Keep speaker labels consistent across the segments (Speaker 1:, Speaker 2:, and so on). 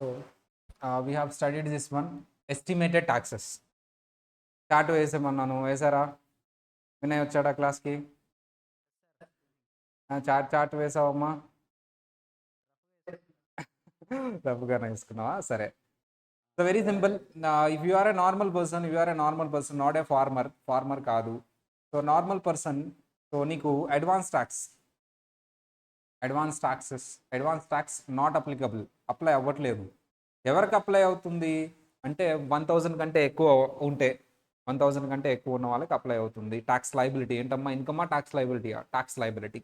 Speaker 1: So we have studied this one, estimated taxes. Chart వేసేమన్నాను, వేసారా? వినయ్ వచ్చాడా క్లాస్కి? చార్ట్ వేసావమ్మా? రఫ్గానే వేసుకున్నావా? సరే. So very simple. If you are a normal person, not a farmer కాదు. సో నార్మల్ పర్సన్, సో నీకు advance tax not applicable, apply అవ్వట్లేదు. ఎవరికి అప్లై అవుతుంది అంటే 1000 కంటే ఎక్కువ ఉంటే, 1000 కంటే ఎక్కువ ఉన్న వాళ్ళకి అప్లై అవుతుంది. ట్యాక్స్ లైబిలిటీ ఏంటమ్మా? ఇన్కమా ట్యాక్స్ లైబిలిటీయా? Tax liability.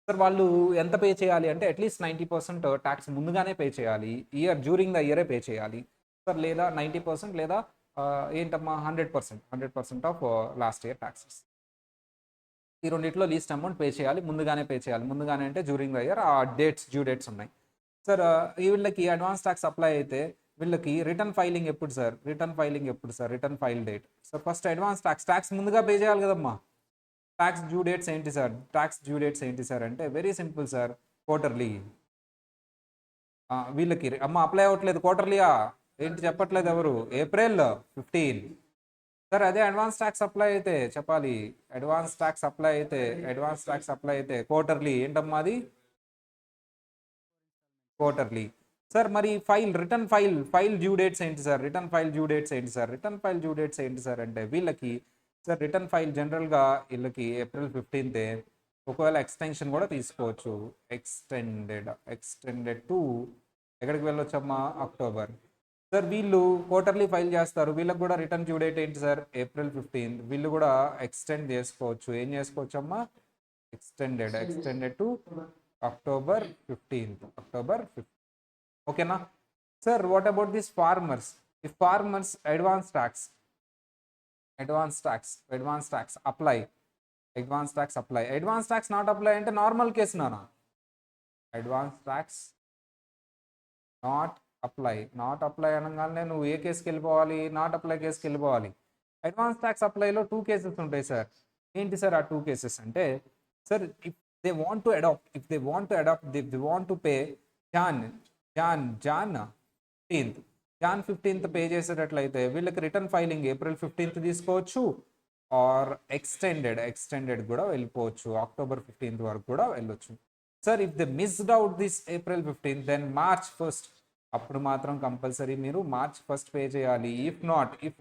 Speaker 1: సార్ వాళ్ళు ఎంత పే చేయాలి అంటే అట్లీస్ట్ 90% ట్యాక్స్ ముందుగానే పే చేయాలి. డ్యూరింగ్ ద ఇయరే పే చేయాలి సార్, లేదా 90% లేదా ఏంటమ్మా 100% ఆఫ్ లాస్ట్ ఇయర్ ట్యాక్సెస్. ఈ రెండిట్లో లీస్ట్ అమౌంట్ పే చేయాలి, ముందుగానే పే చేయాలి. ముందుగానే అంటే డ్యూరింగ్ ద ఇయర్ ఆ డ్యూ డేట్స్ ఉన్నాయి సార్. వీళ్ళకి అడ్వాన్స్ ట్యాక్స్ అప్లై అయితే వీళ్ళకి రిటర్న్ ఫైలింగ్ ఎప్పుడు sir? Return file date. So first advance tax ముందుగా పే చేయాలి కదమ్మా. ట్యాక్స్ డ్యూ డేట్స్ ఏంటి సార్ అంటే వెరీ సింపుల్ సార్, క్వార్టర్లీ. వీళ్ళకి అమ్మ అప్లై అవ్వట్లేదు క్వార్టర్లీయా? ఏంటి చెప్పట్లేదు ఎవరు? April 15 sir. అదే అడ్వాన్స్ ట్యాక్స్ అప్లై అయితే చెప్పాలి. అడ్వాన్స్ ట్యాక్స్ అప్లై అయితే క్వార్టర్లీ. ఏంటమ్మా అది? Quarterly sir. మరి రిటర్న్ ఫైల్ డ్యూ డేట్స్ ఏంటి sir? Return file due dates ఏంటి సార్ అంటే వీళ్ళకి సార్ రిటర్న్ ఫైల్ జనరల్గా వీళ్ళకి ఏప్రిల్ 15. ఒకవేళ ఎక్స్టెన్షన్ కూడా తీసుకోవచ్చు. ఎక్స్టెండెడ్ టు ఎక్కడికి వెళ్ళొచ్చమ్మా? అక్టోబర్. సార్ వీళ్ళు క్వార్టర్లీ ఫైల్ చేస్తారు, వీళ్ళకి కూడా రిటర్న్ డ్యూ డేట్ ఏంటి సార్? ఏప్రిల్ 15. వీళ్ళు కూడా ఎక్స్టెండ్ చేసుకోవచ్చు. ఏం చేసుకోవచ్చు అమ్మా? Extended to October 15. ఓకేనా sir? What about this farmers? ఈ farmers advance tax apply. Advance tax not apply అంటే నార్మల్ కేసు నానా. అడ్వాన్స్ ట్యాక్స్ నాట్ అప్లై అనగానే నువ్వు ఏ కేసుకి వెళ్ళిపోవాలి? నాట్ అప్లై కేసుకి వెళ్ళిపోవాలి. అడ్వాన్స్ ట్యాక్స్ అప్లైలో 2 కేసెస్ ఉంటాయి సార్. ఏంటి సార్ ఆ 2 కేసెస్ అంటే sir, if they want to pay Jan 15th pay చేసేటట్లయితే వీళ్ళకి రిటర్న్ ఫైలింగ్ ఏప్రిల్ 15th తీసుకోవచ్చు, ఆర్ ఎక్స్టెండెడ్ కూడా వెళ్ళిపోవచ్చు, అక్టోబర్ 15th వరకు కూడా వెళ్ళొచ్చు sir. If they missed out this April 15th, then March 1st, అప్పుడు మాత్రం కంపల్సరీ మీరు మార్చ్ 1st పే చేయాలి. ఇఫ్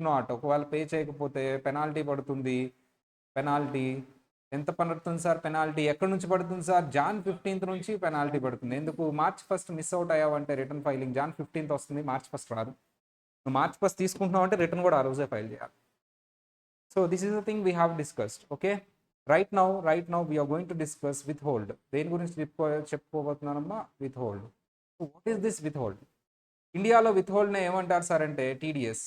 Speaker 1: నాట్ ఒకవేళ పే చేయకపోతే పెనాల్టీ పడుతుంది. పెనాల్టీ ఎంత పడుతుంది సార్? పెనాల్టీ ఎక్కడి నుంచి పడుతుంది సార్? జాన్ 15th నుంచి పెనాల్టీ పడుతుంది. ఎందుకు? మార్చ్ 1st మిస్ అవుట్ అయ్యావంటే రిటర్న్ ఫైలింగ్ జాన్ 15th వస్తుంది, మార్చ్ 1st రాదు. నువ్వు మార్చ్ 1st తీసుకుంటున్నావు అంటే రిటర్న్ కూడా ఆ రోజే ఫైల్ చేయాలి. So this is the thing we have discussed. Okay, right now we're going to discuss withhold. దేని గురించి చెప్పుకోబోతున్నానమ్మా? Withhold. What is this withhold? ఇండియాలో విత్ హోల్డ్ని ఏమంటారు సార్ అంటే TDS.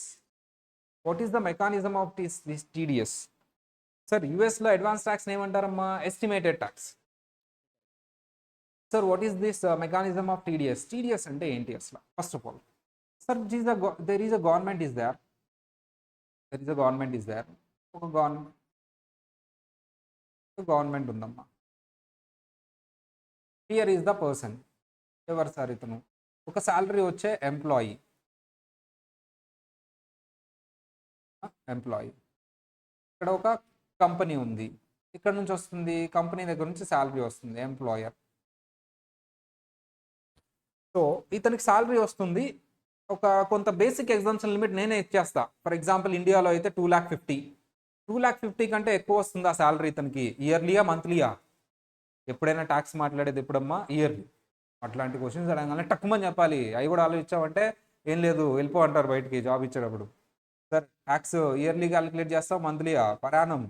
Speaker 1: What is the mechanism of this TDS? Sir యూఎస్లో advance tax ఏమంటారమ్మా? Estimated tax. Sir what is this mechanism of TDS? TDS అంటే ఏంటి అసలు? First of all sir, there is a government is there. ఒక government ఉందమ్మా. Here is the person. ఎవరు sir ఇతను? ఒక శాలరీ వచ్చే ఎంప్లాయీ. ఇక్కడ ఒక కంపెనీ ఉంది. ఇక్కడ నుంచి వస్తుంది, కంపెనీ దగ్గర నుంచి శాలరీ వస్తుంది, ఎంప్లాయర్. సో ఇతనికి శాలరీ వస్తుంది. ఒక కొంత బేసిక్ ఎగ్జామ్షన్ లిమిట్ నేనే ఇచ్చేస్తా. ఫర్ ఎగ్జాంపుల్ ఇండియాలో అయితే 2,50,000 కంటే ఎక్కువ వస్తుంది ఆ శాలరీ ఇతనికి. ఇయర్లీయా మంత్లీయా? ఎప్పుడైనా ట్యాక్స్ మాట్లాడేది ఎప్పుడమ్మా? ఇయర్లీ. అట్లాంటి క్వశ్చన్స్ అడగానే టక్కుమని చెప్పాలి. అవి కూడా ఆలోచించామంటే ఏం లేదు, వెళ్ళిపో అంటారు బయటికి జాబ్ ఇచ్చేటప్పుడు. సార్ ట్యాక్స్ ఇయర్లీ క్యాలిక్యులేట్ చేస్తాం, మంత్లీయా? పరాణం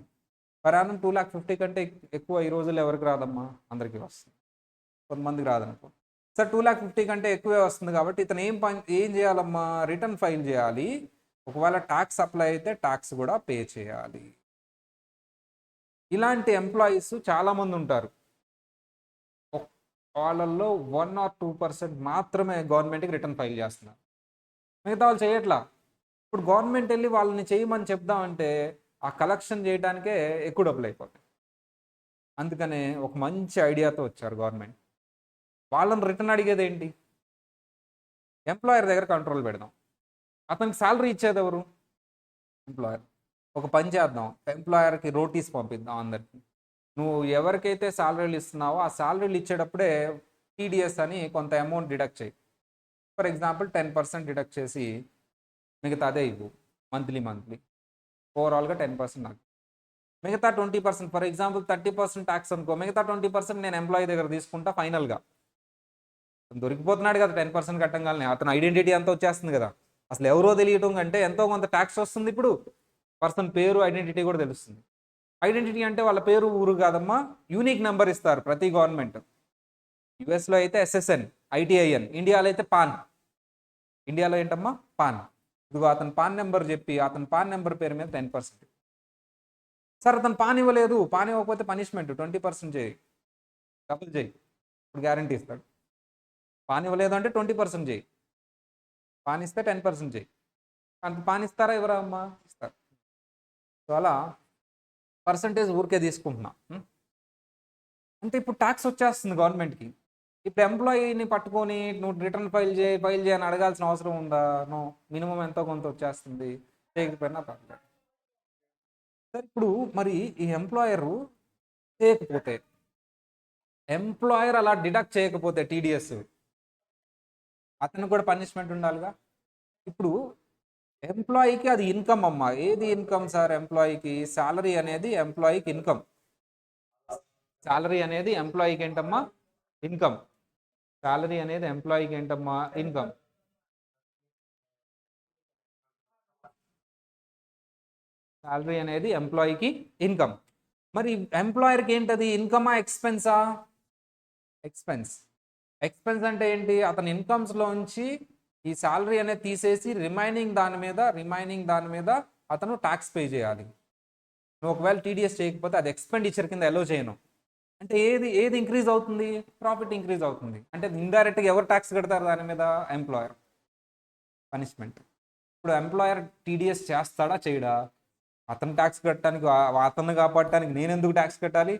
Speaker 1: 2,50,000 కంటే ఎక్కువ ఈ రోజుల్లో ఎవరికి రాదమ్మా? అందరికీ వస్తుంది, కొంతమందికి రాదనుకో. సార్ 2,50,000 కంటే ఎక్కువే వస్తుంది కాబట్టి ఇతను ఏం చేయాలమ్మా? రిటర్న్ ఫైల్ చేయాలి. ఒకవేళ ట్యాక్స్ అప్లై అయితే ట్యాక్స్ కూడా పే చేయాలి. ఇలాంటి ఎంప్లాయీస్ చాలామంది ఉంటారు. వాళ్ళల్లో 1 or 2% మాత్రమే గవర్నమెంట్కి రిటర్న్ ఫైల్ చేస్తున్నారు, మిగతా వాళ్ళు చేయట్లా. ఇప్పుడు గవర్నమెంట్ వెళ్ళి వాళ్ళని చేయమని చెప్దామంటే ఆ కలెక్షన్ చేయడానికే ఎక్కువ డబ్బులు అయిపోతాయి. అందుకనే ఒక మంచి ఐడియాతో వచ్చారు గవర్నమెంట్. వాళ్ళని రిటర్న్ అడిగేది ఏంటి? ఎంప్లాయర్ దగ్గర కంట్రోల్ పెడదాం. అతనికి శాలరీ ఇచ్చేది ఎవరు? ఎంప్లాయర్. ఒక పని చేద్దాం, ఎంప్లాయర్కి రోటీస్ పంపిద్దాం అందరికి. నువ్వు ఎవరికైతే శాలరీలు ఇస్తున్నావో ఆ శాలరీలు ఇచ్చేటప్పుడే టీడీఎస్ అని కొంత అమౌంట్ డిడక్ట్ చేయి. ఫర్ ఎగ్జాంపుల్ 10% డిడక్ట్ చేసి మిగతా అదే ఇవ్వు మంత్లీ. ఓవరాల్గా 10% నాకు. మిగతా 20%, ఫర్ ఎగ్జాంపుల్ 30% ట్యాక్స్ అనుకో, మిగతా 20% నేను ఎంప్లాయీ దగ్గర తీసుకుంటా ఫైనల్గా. దొరికిపోతున్నాడు కదా 10% కట్టంగానే, అతను ఐడెంటిటీ అంతా వచ్చేస్తుంది కదా. అసలు ఎవరో తెలియటం కంటే ఎంతో కొంత ట్యాక్స్ వస్తుంది. ఇప్పుడు పర్సన్ పేరు, ఐడెంటిటీ కూడా తెలుస్తుంది. ఐడెంటిటీ అంటే వాళ్ళ పేరు ఊరు కాదమ్మా, యూనిక్ నెంబర్ ఇస్తారు ప్రతి గవర్నమెంట్. యుఎస్లో అయితే ఎస్ఎస్ఎన్, ఐటీఐఎన్, ఇండియాలో అయితే పాన్. ఇండియాలో ఏంటమ్మా? పాన్. ఇదిగో అతను పాన్ నెంబర్ చెప్పి అతను పాన్ నెంబర్ పేరు మీద 10%. సార్ అతను పాన్ ఇవ్వలేదు, పాన్ ఇవ్వకపోతే పనిష్మెంట్ 20% చేయి, డబుల్ చేయి, ఇప్పుడు గ్యారంటీ ఇస్తాడు. పాన్ ఇవ్వలేదు అంటే 20% చేయి, పాన్ ఇస్తే 10% చేయి. అంత పాన్ ఇస్తారా ఎవరా అమ్మా? ఇస్తారు. సో అలా పర్సంటేజ్ ఊరికే తీసుకుంటున్నా. అంటే ఇప్పుడు ట్యాక్స్ వచ్చేస్తుంది గవర్నమెంట్కి. ఇప్పుడు ఎంప్లాయీని పట్టుకొని నువ్వు రిటర్న్ ఫైల్ చేయని అడగాల్సిన అవసరం ఉందా? నో. మినిమం ఎంతో కొంత వచ్చేస్తుంది, చేయకపోయినా పర్లేదు. సార్ ఇప్పుడు మరి ఈ ఎంప్లాయరు చేయకపోతే, ఎంప్లాయర్ అలా డిడక్ట్ చేయకపోతే టీడీఎస్, అతనికి కూడా పనిష్మెంట్ ఉండాలిగా. ఇప్పుడు ఎంప్లాయీకి అది ఇన్కమ్ అమ్మా. ఏది ఇన్కమ్ సార్? ఎంప్లాయీకి శాలరీ అనేది ఎంప్లాయీకి ఇన్కమ్. శాలరీ అనేది ఎంప్లాయీకి ఏంటమ్మా? ఇన్కమ్. శాలరీ అనేది ఎంప్లాయీకి ఏంటమ్మా? ఇన్కమ్. శాలరీ అనేది ఎంప్లాయీకి ఇన్కమ్. మరి ఎంప్లాయర్కి ఏంటది? ఇన్కమా ఎక్స్పెన్సా? ఎక్స్పెన్స్. ఎక్స్పెన్స్ అంటే ఏంటి? అతని ఇన్కమ్స్లోంచి ఈ శాలరీ అనేది తీసేసి రిమైనింగ్ దాని మీద అతను ట్యాక్స్ పే చేయాలి. నువ్వు ఒకవేళ టీడీఎస్ చేయకపోతే అది ఎక్స్పెండిచర్ కింద అలో చేయను. అంటే ఏది ఇంక్రీజ్ అవుతుంది? ప్రాఫిట్ ఇంక్రీజ్ అవుతుంది. అంటే ఇండైరెక్ట్గా ఎవరు ట్యాక్స్ కడతారు దాని మీద? ఎంప్లాయర్. పనిష్మెంట్. ఇప్పుడు ఎంప్లాయర్ టీడీఎస్ చేస్తాడా చేయడా? అతను ట్యాక్స్ కట్టడానికి, అతన్ని కాపాడటానికి నేను ఎందుకు ట్యాక్స్ కట్టాలి?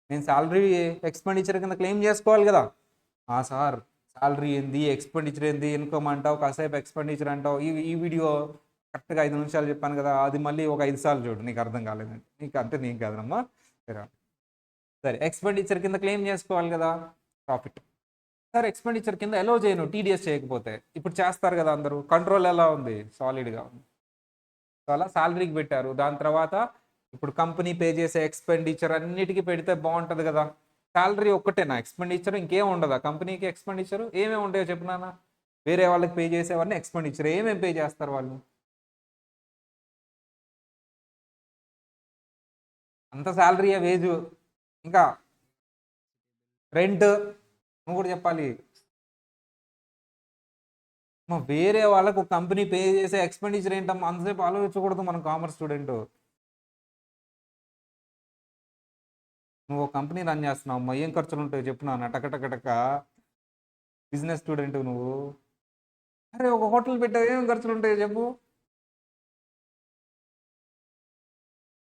Speaker 1: నేను శాలరీ ఎక్స్పెండిచర్ కింద క్లెయిమ్ చేసుకోవాలి కదా. సార్ శాలరీ ఏంది, ఎక్స్పెండిచర్ ఏంది, ఇన్కమ్ అంటావు, కాసేపు ఎక్స్పెండిచర్ అంటావు. ఈ వీడియో కరెక్ట్గా 5 నిమిషాలు చెప్పాను కదా, అది మళ్ళీ ఒక 5 సార్లు చూడు, నీకు అర్థం కాలేదండి. నీకు కాదమ్మా. సరే, ఎక్స్పెండిచర్ కింద క్లెయిమ్ చేసుకోవాలి కదా ప్రాఫిట్. సార్ ఎక్స్పెండిచర్ కింద ఎలో చేయను టీడీఎస్ చేయకపోతే. ఇప్పుడు చేస్తారు కదా అందరూ. కంట్రోల్ ఎలా ఉంది? సాలిడ్గా ఉంది. సో అలా శాలరీకి పెట్టారు. దాని తర్వాత ఇప్పుడు కంపెనీ పే చేసే ఎక్స్పెండిచర్ అన్నిటికీ పెడితే బాగుంటుంది కదా. శాలరీ ఒక్కటేనా ఎక్స్పెండిచర్? ఇంకేం ఉండదా కంపెనీకి ఎక్స్పెండిచర్? ఏమేమి ఉంటాయో చెప్పినానా? వేరే వాళ్ళకి పే చేసేవాడిని ఎక్స్పెండిచర్. ఏమేమి పే చేస్తారు వాళ్ళు? అంత శాలరీయే, వేజు, ఇంకా రెంట్, నువ్వు కూడా చెప్పాలి. వేరే వాళ్ళకు కంపెనీ పే చేసే ఎక్స్పెండిచర్ ఏంటమ్మా? అంతసేపు ఆలోచించకూడదు మనం కామర్స్ స్టూడెంట్. నువ్వు కంపెనీ రన్ చేస్తున్నావు అమ్మా, ఏం ఖర్చులు ఉంటాయి చెప్పున్నా? టకటకటక బిజినెస్ స్టూడెంట్ నువ్వు. అరే ఒక హోటల్ పెట్టావు, ఏం ఖర్చులు ఉంటాయో చెప్పు?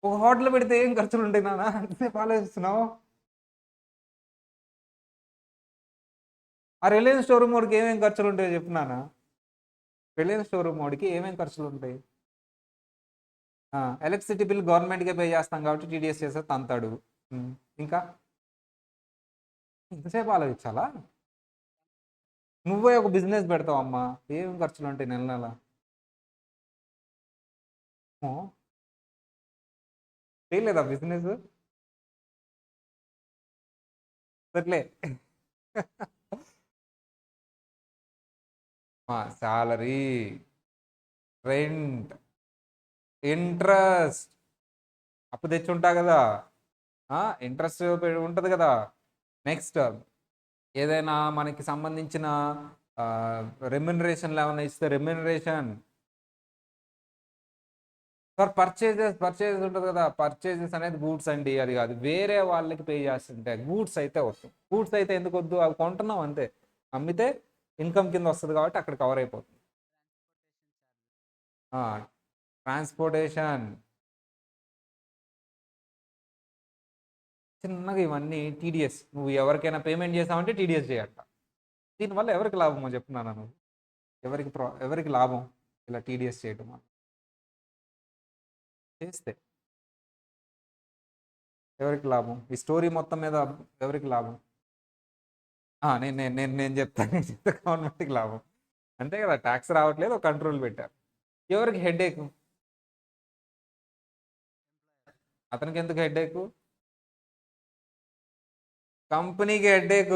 Speaker 1: ఒక హోటల్ పెడితే ఏం ఖర్చులు ఉంటాయి నాన్న? అంతసేపు ఆలోచిస్తున్నావు. ఆ రిలయన్స్ షోరూమ్ వాడికి ఏమేమి ఖర్చులు ఉంటాయో చెప్పున్నానా? రిలయన్స్ షోరూమ్ వాడికి ఏమేమి ఖర్చులు ఉంటాయి? ఎలక్ట్రిసిటీ బిల్ గవర్నమెంట్కే పే చేస్తాం కాబట్టి టీడీఎస్ చేస్తే తంతాడు. ఇంకా ఇంతసేపు ఆలోచించాలా? నువ్వే ఒక బిజినెస్ పెడతావు అమ్మా, ఏం ఖర్చులు ఉంటాయి నెల నెల? చేయలేదా బిజినెస్? సర్లే. శాలరీ, రెంట్, ఇంట్రెస్ట్, అప్పు తెచ్చి ఉంటా కదా, ఇంట్రెస్ట్ ఉంటుంది కదా. నెక్స్ట్ ఏదైనా మనకి సంబంధించిన రెమ్యునరేషన్లు ఏమైనా ఇస్తే రెమ్యునరేషన్. సార్ పర్చేజెస్ ఉంటుంది కదా. పర్చేజెస్ అనేది గూడ్స్ అండి, అది కాదు. వేరే వాళ్ళకి పే చేస్తుంటే గూడ్స్ అయితే వస్తుంది. గూడ్స్ అయితే ఎందుకు వద్దు? అవి కొంటున్నాం అంతే. అమ్మితే ఇన్కమ్ కింద వస్తుంది కాబట్టి అక్కడ కవర్ అయిపోతుంది. ట్రాన్స్పోర్టేషన్, చిన్నగా ఇవన్నీ టీడీఎస్. నువ్వు ఎవరికైనా పేమెంట్ చేసావంటే టీడీఎస్ చేయట. దీనివల్ల ఎవరికి లాభమో చెప్తున్నాను నువ్వు? ఎవరికి లాభం ఇలా టీడీఎస్ చేయటం చేస్తే ఎవరికి లాభం? ఈ స్టోరీ మొత్తం మీద ఎవరికి లాభం? నేను చెప్తాను, గవర్నమెంట్కి లాభం అంతే కదా. ట్యాక్స్ రావట్లేదు, ఒక కంట్రోల్ పెట్టారు. ఎవరికి హెడేక్? అతనికి ఎందుకు హెడేక్? కంపెనీకి హెడేక్.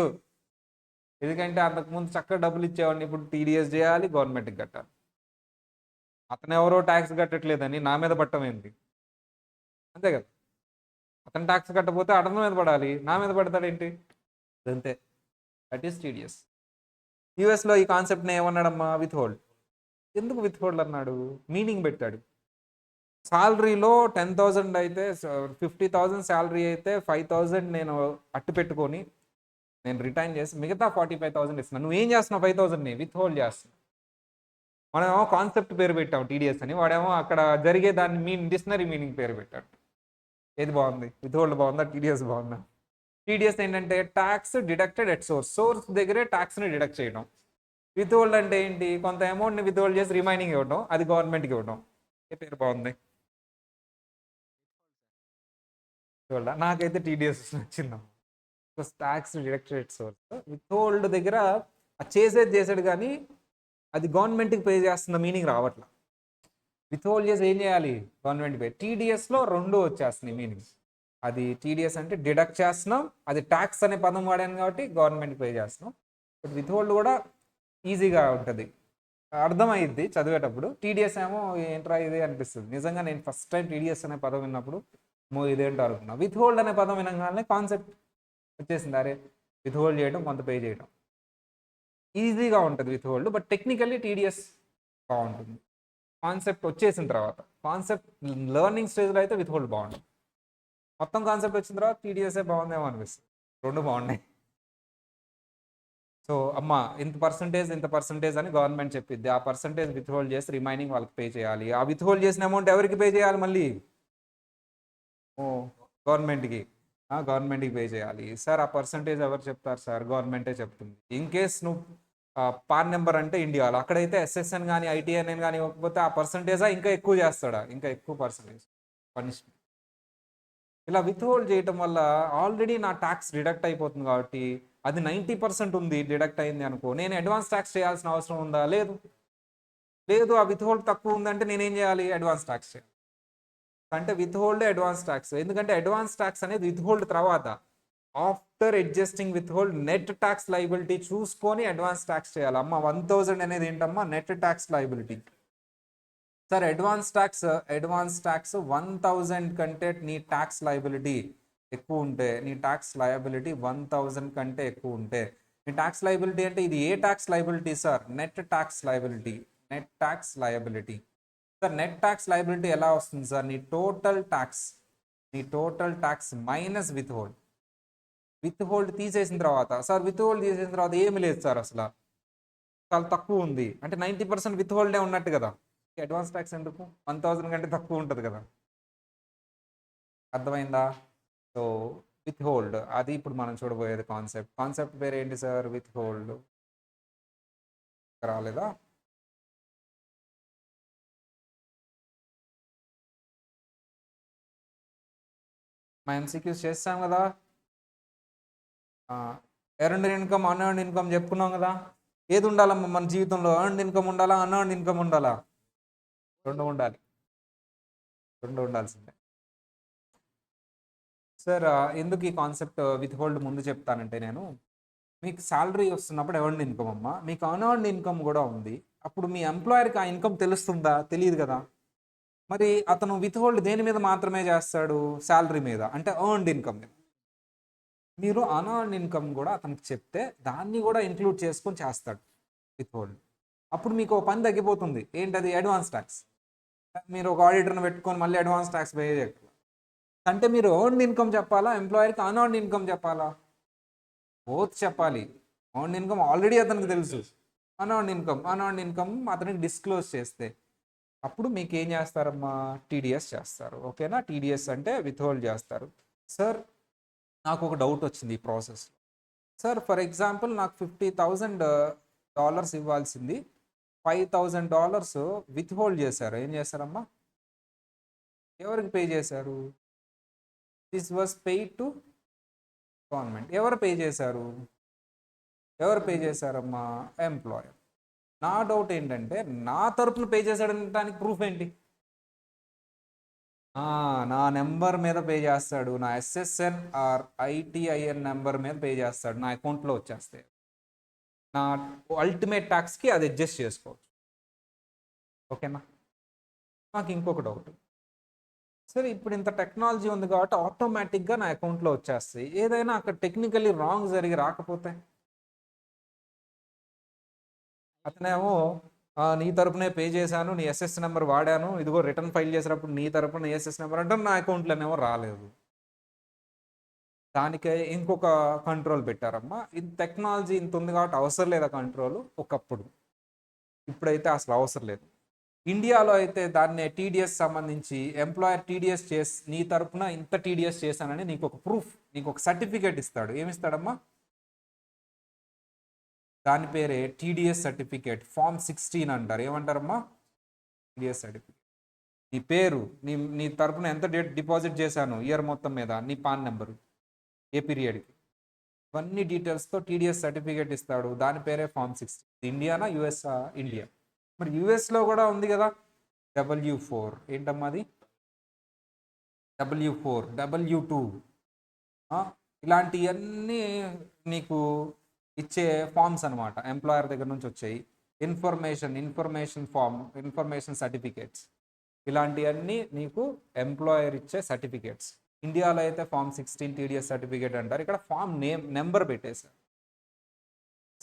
Speaker 1: ఎందుకంటే అంతకుముందు చక్కగా డబ్బులు ఇచ్చేవాడిని, ఇప్పుడు టీడీఎస్ చేయాలి, గవర్నమెంట్కి కట్టాలి. అతను ఎవరో ట్యాక్స్ కట్టట్లేదని నా మీద పట్టమైంది, అంతే కదా. అతను ట్యాక్స్ కట్టకపోతే అతని మీద పడాలి, నా మీద పడతాడేంటి? అంతే. That is TDS. యూఎస్లో ఈ కాన్సెప్ట్ని ఏమన్నాడమ్మా? Withhold. ఎందుకు విత్ హోల్డ్ అన్నాడు? మీనింగ్ పెట్టాడు. సాలరీలో 10,000 అయితే 50,000 శాలరీ అయితే 5,000 నేను అట్టు పెట్టుకొని నేను రిటైన్ చేసి మిగతా 45,000 ఇస్తున్నాను. నువ్వు ఏం చేస్తున్నావు? 5,000ని విత్ హోల్డ్ చేస్తున్నావు. మనమేమో కాన్సెప్ట్ పేరు పెట్టాం టీడీఎస్ అని, వాడేమో అక్కడ జరిగే దాన్ని డిక్షనరీ మీనింగ్ పేరు పెట్టాడు. ఏది బాగుంది? విత్ హోల్డ్ బాగుందా, టీడీఎస్ బాగుందా? టీడీఎస్ ఏంటంటే ట్యాక్స్ డిడక్టెడ్ ఎట్ సోర్స్ దగ్గరే ట్యాక్స్ని డిడక్ట్ చేయడం. విత్ హోల్డ్ అంటే ఏంటి? కొంత అమౌంట్ని విత్ హోల్డ్ చేసి రిమైనింగ్ ఇవ్వడం, అది గవర్నమెంట్కి ఇవ్వడం. ఏ పేరు బాగుంది? నాకైతే టీడీఎస్ నచ్చిందాం. Tax deducted at source. Withhold దగ్గర చేసాడు కానీ అది గవర్నమెంట్కి పే చేస్తున్న మీనింగ్ రావట్లా. విత్ హోల్డ్ చేసి ఏం చేయాలి? Government pay. టీడీఎస్లో రెండు వచ్చేస్తున్నాయి మీనింగ్స్. అది టీడీఎస్ అంటే డిడక్ట్ చేస్తున్నాం, అది ట్యాక్స్ అనే పదం వాడాను కాబట్టి గవర్నమెంట్కి పే చేస్తున్నాం. బట్ విత్ హోల్డ్ కూడా ఈజీగా ఉంటుంది, అర్థమైద్ది చదివేటప్పుడు. టీడీఎస్ ఏమో ఏంట్రా ఇది అనిపిస్తుంది. నిజంగా నేను ఫస్ట్ టైం టీడీఎస్ అనే పదం విన్నప్పుడు ఇదేంటో అనుకున్నా. విత్ హోల్డ్ అనే పదం వినగానే కాన్సెప్ట్ వచ్చేసింది, అరే విత్ హోల్డ్ చేయడం, కొంత పే చేయడం ఈజీగా ఉంటుంది with hold. But technically TDS బాగుంటుంది. కాన్సెప్ట్ వచ్చేసిన తర్వాత, కాన్సెప్ట్ లెర్నింగ్ స్టేజ్లో అయితే విత్ హోల్డ్ బాగుంటుంది. మొత్తం కాన్సెప్ట్ వచ్చిన తర్వాత టీడీఎస్ఏ బాగుందేమో అనిపిస్తుంది. రెండు బాగున్నాయి. సో అమ్మ ఇంత పర్సంటేజ్ అని గవర్నమెంట్ చెప్పిద్ది. ఆ పర్సంటేజ్ విత్ హోల్డ్ చేసి రిమైనింగ్ వాళ్ళకి పే చేయాలి. ఆ విత్ హోల్డ్ చేసిన అమౌంట్ ఎవరికి పే చేయాలి మళ్ళీ? ఓ గవర్నమెంట్కి. గవర్నమెంట్కి పే చేయాలి. సార్ ఆ పర్సంటేజ్ ఎవరు చెప్తారు సార్? గవర్నమెంటే చెప్తుంది. ఇన్ కేస్ నువ్వు పాన్ నెంబర్ అంటే ఇండియాలో, అక్కడైతే ఎస్ఎస్ఎన్ కానీ ఐటీఎన్ఎన్ కానీ ఇవ్వకపోతే ఆ పర్సంటేజా ఇంకా ఎక్కువ చేస్తాడా? ఇంకా ఎక్కువ పర్సంటేజ్ పనిష్మెంట్. ఇలా విత్ హోల్డ్ చేయటం వల్ల ఆల్రెడీ నా ట్యాక్స్ డిడక్ట్ అయిపోతుంది కాబట్టి, అది 90% ఉంది డిడక్ట్ అయింది అనుకో, నేను అడ్వాన్స్ ట్యాక్స్ చేయాల్సిన అవసరం ఉందా? లేదు. ఆ విత్ హోల్డ్ తక్కువ ఉందంటే నేనేం చేయాలి? అడ్వాన్స్ ట్యాక్స్ చేయాలి. అంటే విత్ హోల్డ్ అడ్వాన్స్ ట్యాక్స్. ఎందుకంటే అడ్వాన్స్ ట్యాక్స్ అనేది విత్ హోల్డ్ తర్వాత, after adjusting with hold net tax liability చూసుకొని అడ్వాన్స్ ట్యాక్స్ చేయాలి. అమ్మ 1,000 అనేది ఏంటమ్మా? Net tax liability. Sir advance tax 1,000 కంటే నీ ట్యాక్స్ లయబిలిటీ ఎక్కువ ఉంటే, నీ ట్యాక్స్ లయబిలిటీ 1,000 కంటే ఎక్కువ ఉంటే, నీ ట్యాక్స్ లయబిలిటీ అంటే ఇది ఏ tax liability sir? Net tax liability. Net tax liability. Sir net tax liability ఎలా వస్తుంది సార్? నీ total tax minus withhold. Withhold తీసేసిన తర్వాత, సార్ విత్ హోల్డ్ తీసేసిన తర్వాత ఏమి లేదు సార్, అసలు చాలా తక్కువ ఉంది అంటే 90% విత్ హోల్డే ఉన్నట్టు కదా. అడ్వాన్స్ ట్యాక్స్ ఎందుకు? 1,000 కంటే తక్కువ ఉంటుంది కదా. అర్థమైందా? సో విత్ హోల్డ్, అది ఇప్పుడు మనం చూడబోయేది కాన్సెప్ట్ పేరు ఏంటి సార్? With hold. రాలేదా? మా ఎంసీక్యూస్ చేస్తాం కదా. ఎర్న్డ్ ఇన్కమ్, అన్ఎర్న్డ్ ఇన్కమ్ చెప్పుకున్నాం కదా. ఏది ఉండాలమ్మా మన జీవితంలో? ఎర్న్డ్ ఇన్కమ్ ఉండాలా, అన్ఎర్న్డ్ ఇన్కమ్ ఉండాలా? రెండు ఉండాలి. రెండు ఉండాల్సిందే. సార్ ఎందుకు ఈ కాన్సెప్ట్ విత్ హోల్డ్ ముందు చెప్తానంటే, నేను మీకు శాలరీ వస్తున్నప్పుడు ఎర్న్డ్ ఇన్కమ్ అమ్మా, మీకు అన్ఎర్న్డ్ ఇన్కమ్ కూడా ఉంది. అప్పుడు మీ ఎంప్లాయర్కి ఆ ఇన్కమ్ తెలుస్తుందా? తెలియదు కదా. మరి అతను విత్ హోల్డ్ దేని మీద మాత్రమే చేస్తాడు? శాలరీ మీద, అంటే ఎర్న్డ్ ఇన్కమ్ మీద. మీరు అన్ఎర్న్డ్ ఇన్కమ్ కూడా అతనికి చెప్తే దాన్ని కూడా ఇంక్లూడ్ చేసుకొని చేస్తాడు విత్ హోల్డ్. అప్పుడు మీకు ఒక పని తగ్గిపోతుంది. ఏంటది? Advance tax. మీరు ఒక ఆడిటర్ని పెట్టుకొని మళ్ళీ అడ్వాన్స్ ట్యాక్స్ పే చేయరు. అంటే మీరు ఎర్న్డ్ ఇన్కమ్ చెప్పాలా, ఎంప్లాయర్కి అన్ఎర్న్డ్ ఇన్కమ్ చెప్పాలా? బోత్ చెప్పాలి. ఎర్న్డ్ ఇన్కమ్ ఆల్రెడీ అతనికి తెలుసు, అన్ఎర్న్డ్ ఇన్కమ్ అతనికి డిస్క్లోజ్ చేస్తే అప్పుడు మీకు ఏం చేస్తారమ్మా? టీడీఎస్ చేస్తారు. ఓకేనా? టీడీఎస్ అంటే విత్ హోల్డ్ చేస్తారు. సార్ నాకు ఒక డౌట్ వచ్చింది ఈ ప్రాసెస్. సార్ ఫర్ ఎగ్జాంపుల్ నాకు $50,000 ఇవ్వాల్సింది $5,000 విత్ హోల్డ్ చేశారు. ఏం చేశారమ్మా? ఎవరికి పే చేశారు? This was paid to government. ఎవరు పే చేశారు? ఎవరు పే చేశారమ్మా? ఎంప్లాయర్. నా డౌట్ ఏంటంటే, నా తరపున పే చేశాడనడానికి ప్రూఫ్ ఏంటి? నా నెంబర్ మీద పే చేస్తాడు, నా ఎస్ఎస్ఎన్ ఆర్ ఐటిఐఎన్ నెంబర్ మీద పే చేస్తాడు, నా అకౌంట్లో వచ్చేస్తాయి. నా అల్టిమేట్ ట్యాక్స్కి అది అడ్జస్ట్ చేసుకోవచ్చు. ఓకేనా? నాకు ఇంకొక డౌట్. సరే, ఇప్పుడు ఇంత టెక్నాలజీ ఉంది కాబట్టి ఆటోమేటిక్గా నా అకౌంట్లో వచ్చేస్తాయి. ఏదైనా అక్కడ టెక్నికల్లీ రాంగ్ జరిగి రాకపోతే, అతనేమో నీ తరపునే పే చేశాను, నీ ఎస్ఎస్ నెంబర్ వాడాను, ఇదిగో రిటర్న్ ఫైల్ చేసినప్పుడు నీ తరపున ఎస్ఎస్ నెంబర్ అంటే నా అకౌంట్లోనేమో రాలేదు. దానికే ఇంకొక కంట్రోల్ పెట్టారమ్మా. ఇది టెక్నాలజీ ఇంత ఉంది కాబట్టి అవసరం లేదా కంట్రోల్ ఒకప్పుడు. ఇప్పుడైతే అసలు అవసరం లేదు. ఇండియాలో అయితే దాన్ని టీడీఎస్ సంబంధించి ఎంప్లాయర్ టీడీఎస్ నీ తరపున ఇంత టీడీఎస్ చేశానని నీకు ఒక ప్రూఫ్, నీకు ఒక సర్టిఫికేట్ ఇస్తాడు. ఏమిస్తాడమ్మా? దాని పేరే టీడీఎస్ సర్టిఫికేట్. ఫామ్ 16 అంటారు. ఏమంటారమ్మా? TDS certificate. నీ పేరు, నీ తరపున ఎంత డిపాజిట్ చేశాను ఇయర్ మొత్తం మీద, నీ పాన్ నెంబరు, ఏ పీరియడ్కి, ఇవన్నీ డీటెయిల్స్తో టీడీఎస్ సర్టిఫికేట్ ఇస్తాడు. దాని పేరే ఫామ్ 16. ఇండియానా యుఎస్ఆ? ఇండియా. మరి యుఎస్లో కూడా ఉంది కదా W4. ఏంటమ్మా అది? W4, W2 ఇలాంటివన్నీ నీకు ఇచ్చే ఫామ్స్ అనమాట. ఎంప్లాయర్ దగ్గర నుంచి వచ్చాయి. ఇన్ఫర్మేషన్ ఫామ్, ఇన్ఫర్మేషన్ సర్టిఫికేట్స్, ఇలాంటివన్నీ నీకు ఎంప్లాయర్ ఇచ్చే సర్టిఫికేట్స్. ఇండియాలో అయితే ఫామ్ 16 టీడీఎస్ సర్టిఫికేట్ అంటారు. ఇక్కడ ఫామ్ నెంబర్ పెట్టేశారు.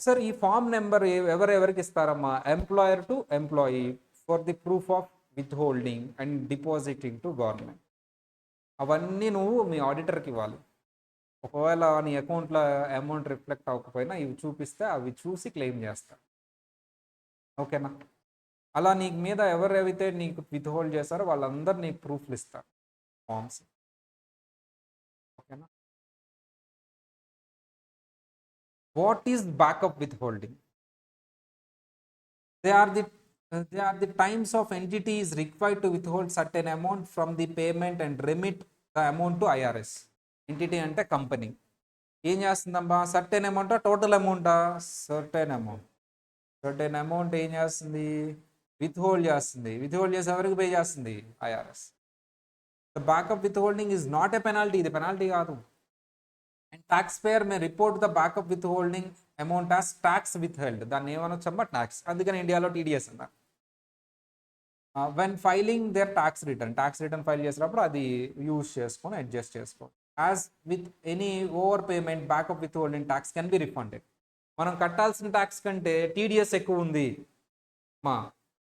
Speaker 1: సార్, ఈ ఫామ్ నెంబర్ ఎవరెవరికి ఇస్తారమ్మా? Employer to employee for the proof of with holding and depositing to government. అవన్నీ నువ్వు మీ ఆడిటర్కి ఇవ్వాలి. ఒకవేళ నీ అకౌంట్లో అమౌంట్ రిఫ్లెక్ట్ అవ్వకపోయినా ఇవి చూపిస్తే అవి చూసి క్లెయిమ్ చేస్తారు. ఓకేనా? అలా నీకు మీద ఎవరైతే నీకు విత్ హోల్డ్ చేస్తారో వాళ్ళందరూ నీకు ప్రూఫ్లు ఇస్తారు, ఫామ్స్. ఓకేనా? What is backup with holding? They are the times of entity is required to withhold certain amount from the payment and remit the amount to IRS. Entity అంటే కంపెనీ. ఏం చేస్తుందమ్మా? Certain amount, total అమౌంటా? Certain amount ఏం చేస్తుంది? Withhold చేస్తుంది. Withhold చేసి ఎవరికి pay చేస్తుంది? IRS. The backup withholding is not a penalty. ఇది పెనాల్టీ కాదు. And taxpayer may report the backup withholding amount as tax withheld. దాన్ని ఏమనొచ్చమ్మా? ట్యాక్స్. అందుకని ఇండియాలో టీడీఎస్ అన్నారు. When filing their tax return file చేసినప్పుడు అది use చేసుకొని అడ్జస్ట్ చేసుకో. As with any over payment backup with holding tax can be refunded. మనం కట్టాల్సిన ట్యాక్స్ కంటే టీడీఎస్ ఎక్కువ ఉంది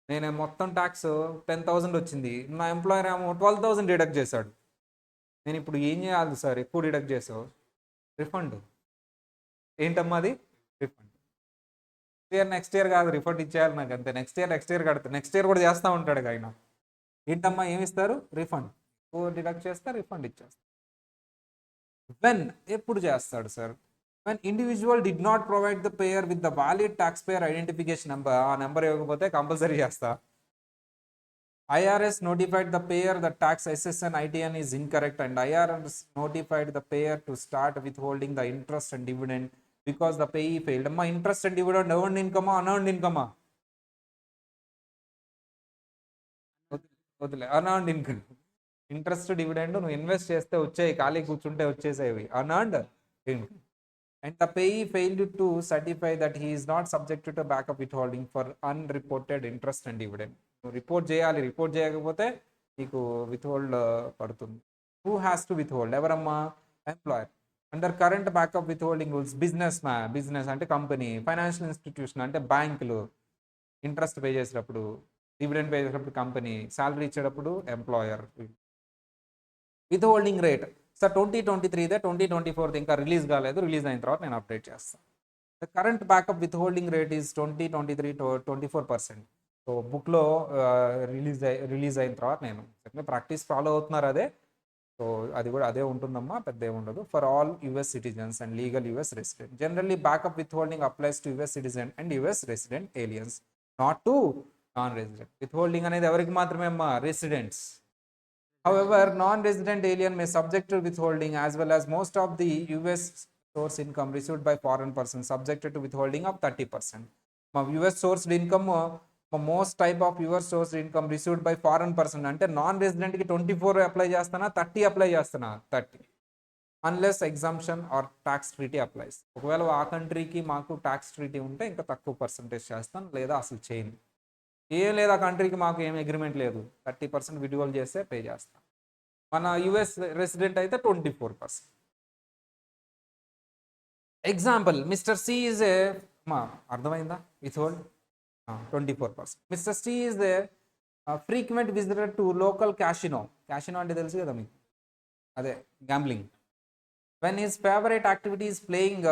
Speaker 1: నేను మొత్తం ట్యాక్స్ 10,000 వచ్చింది, నా ఎంప్లాయర్ ఏమో 12,000 డిడక్ట్ చేశాడు. నేను ఇప్పుడు ఏం చేయాలి సార్? ఎక్కువ డిడక్ట్ చేసావు, రిఫండ్. ఏంటమ్మా అది? రిఫండ్. నెక్స్ట్ ఇయర్ కాదు, రిఫండ్ ఇచ్చేయాలి నాకు, అంతే. నెక్స్ట్ ఇయర్ కడతా, నెక్స్ట్ ఇయర్ కూడా చేస్తూ ఉంటాడు ఆయన. ఏంటమ్మా ఏమి ఇస్తారు? రిఫండ్. డిడక్ట్ చేస్తే రిఫండ్ ఇచ్చేస్తారు. వెన్ ఎప్పుడు చేస్తాడు sir? When individual did not provide the payer with the valid tax payer identification number. ఆ నెంబర్ ఇవ్వకపోతే కంపల్సరీ చేస్తా. IRS notified the payer that tax SSN ITN is incorrect and IRS notified the payer to start withholding the interest and dividend because the payee failed. Amma, interest and dividend earned income, unearned income? Unearned income. Interest dividend నువ్వు invest చేస్తే వచ్చాయి, ఖాళీ కూర్చుంటే వచ్చేసేవి, unearned income. And the payee failed to certify that he is not subjected to backup withholding for unreported interest and dividend. నువ్వు report చేయాలి, report చేయకపోతే నీకు విత్ హోల్డ్ పడుతుంది. Who has to withhold? ఎవరమ్మా? Employer. Under current backup withholding rules, business అంటే company, financial institution అంటే బ్యాంకులు, interest pay చేసేటప్పుడు, డివిడెండ్ పే చేసేటప్పుడు కంపెనీ, శాలరీ ఇచ్చేటప్పుడు employer. Withholding rate sir 2023దే, 2024 ఇంకా రిలీజ్ కాలేదు, రిలీజ్ అయిన తర్వాత నేను అప్డేట్ చేస్తాను. The current backup withholding rate is 2023 24%. So బుక్లో రిలీజ్ అయిన తర్వాత నేను ప్రాక్టీస్ ఫాలో అవుతున్నారు అదే. సో అది కూడా అదే ఉంటుందమ్మా, పెద్ద ఏముండదు. For all US citizens and legal US resident. Generally backup with holding applies to US citizen and US resident aliens. Not to non resident. Withholding అనేది ఎవరికి మాత్రమే అమ్మా? Residents. However, non-resident alien may subject to withholding as well as most of the US source income received by foreign persons subjected to withholding of 30%. మా US sourced income, most type of your source income received by foreign person అంటే non రెసిడెంట్కి 24 apply చేస్తానా, 30 apply చేస్తానా? 30. Unless exemption R tax treaty applies. ఒకవేళ ఆ కంట్రీకి మాకు tax treaty ఉంటే ఇంకా తక్కువ పర్సంటేజ్ చేస్తాను, లేదా అసలు చేయను. ఏం లేదు, ఆ కంట్రీకి మాకు ఏం అగ్రిమెంట్ లేదు, 30% విడ్రాల్ చేస్తే పే చేస్తాం. మన యుఎస్ రెసిడెంట్ అయితే 24%. Example, Mr C is a, అర్థమైందా? Withhold 24%. Mr C is a frequent visitor to local casino. Casino అంటే తెలుసు కదా మీకు, అదే gambling. When his favourite activity is playing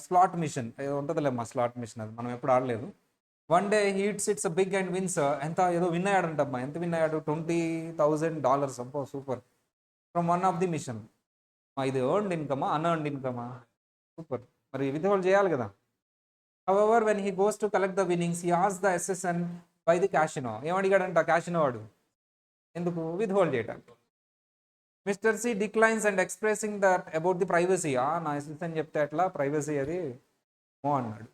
Speaker 1: slot machine. ఉంటుందిలేమ్మా స్లాట్ మిషన్, అది మనం ఎప్పుడు ఆడలేదు. One day hits it's big and wins. ఎంత ఏదో విన్ అయ్యాడంటమ్మా. ఎంత విన్ అయ్యాడు? $20,000. అబ్బో super. From one of the machine. ఇది ఎర్న్డ్ ఇన్కమా, అన్ఎర్న్డ్ ఇన్కమా? సూపర్. మరి విత్హోల్డ్ చేయాలి కదా. However when he goes to collect the winnings he asks the assessment by the casino. ఏమడిగాడంట క్యాసినో వాడు? ఎందుకు? విత్హోల్డ్ చేయడానికి. Mr C declines and expressing that about the privacy. నా అసిస్టెంట్ చెప్తే అట్లా ప్రైవసీ అది అన్నాడు.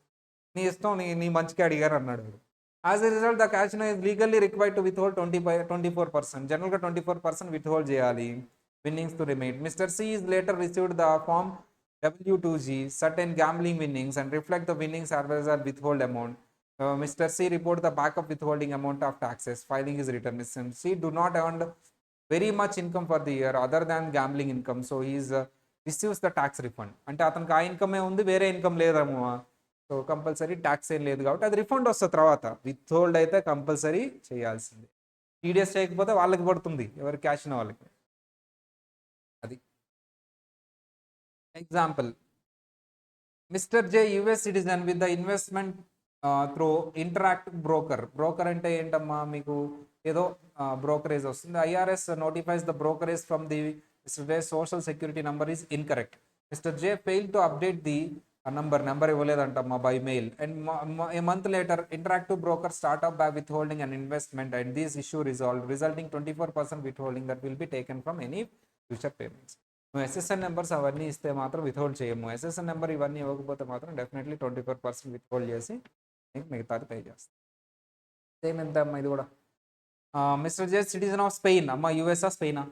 Speaker 1: నీ ఇష్టం, నీ మంచిగా అడిగారు అన్నాడు. As a result the casino is legally required to withhold 24%. జనరల్గా 24% విత్హోల్డ్ చేయాలి winnings to remain. Mister C is later received the form W2G certain gambling winnings and reflect the winnings as well as withhold amount. Mr. C report the backup withholding amount of taxes. Filing is written. Mr. C do not earn very much income for the year other than gambling income, so he is receives the tax refund. అంటే అతనికి ఆ ఇన్కమే ఉంది, వేరే income లేదమ్మా. So compulsory tax ఏం లేదు కాబట్టి అది రిఫండ్ వస్తుంది తర్వాత. విత్హోల్డ్ అయితే కంపల్సరీ చేయాల్సింది. టీడీఎస్ చేయకపోతే వాళ్ళకి పడుతుంది, ఎవరు క్యాష్ ఉన్న వాళ్ళకి. అది example. Mr J US citizen with the investment through interact broker. Broker అంటే ఏంటమ్మా? మీకు ఏదో బ్రోకరేజ్ వస్తుంది. IRS notifies the brokerage from the Mr J social security number is incorrect. Mr J fail to update the number ఇవ్వలేదంటమ్మా by mail. And a month later interactive broker startup by withholding and investment and this issue resolve resulting 24% withholding that will be taken from any future payments. నువ్వు SSN numbers అవన్నీ ఇస్తే మాత్రం withhold చేయము. SSN number ఇవన్నీ ఇవ్వకపోతే మాత్రం definitely 24% withhold చేసి నీకు మిగతాది పే చేస్తాం. సేమ్ ఎంత అమ్మా ఇది కూడా. Mister J citizen of Spain. అమ్మ యూఎస్ఆ స్పెయినా?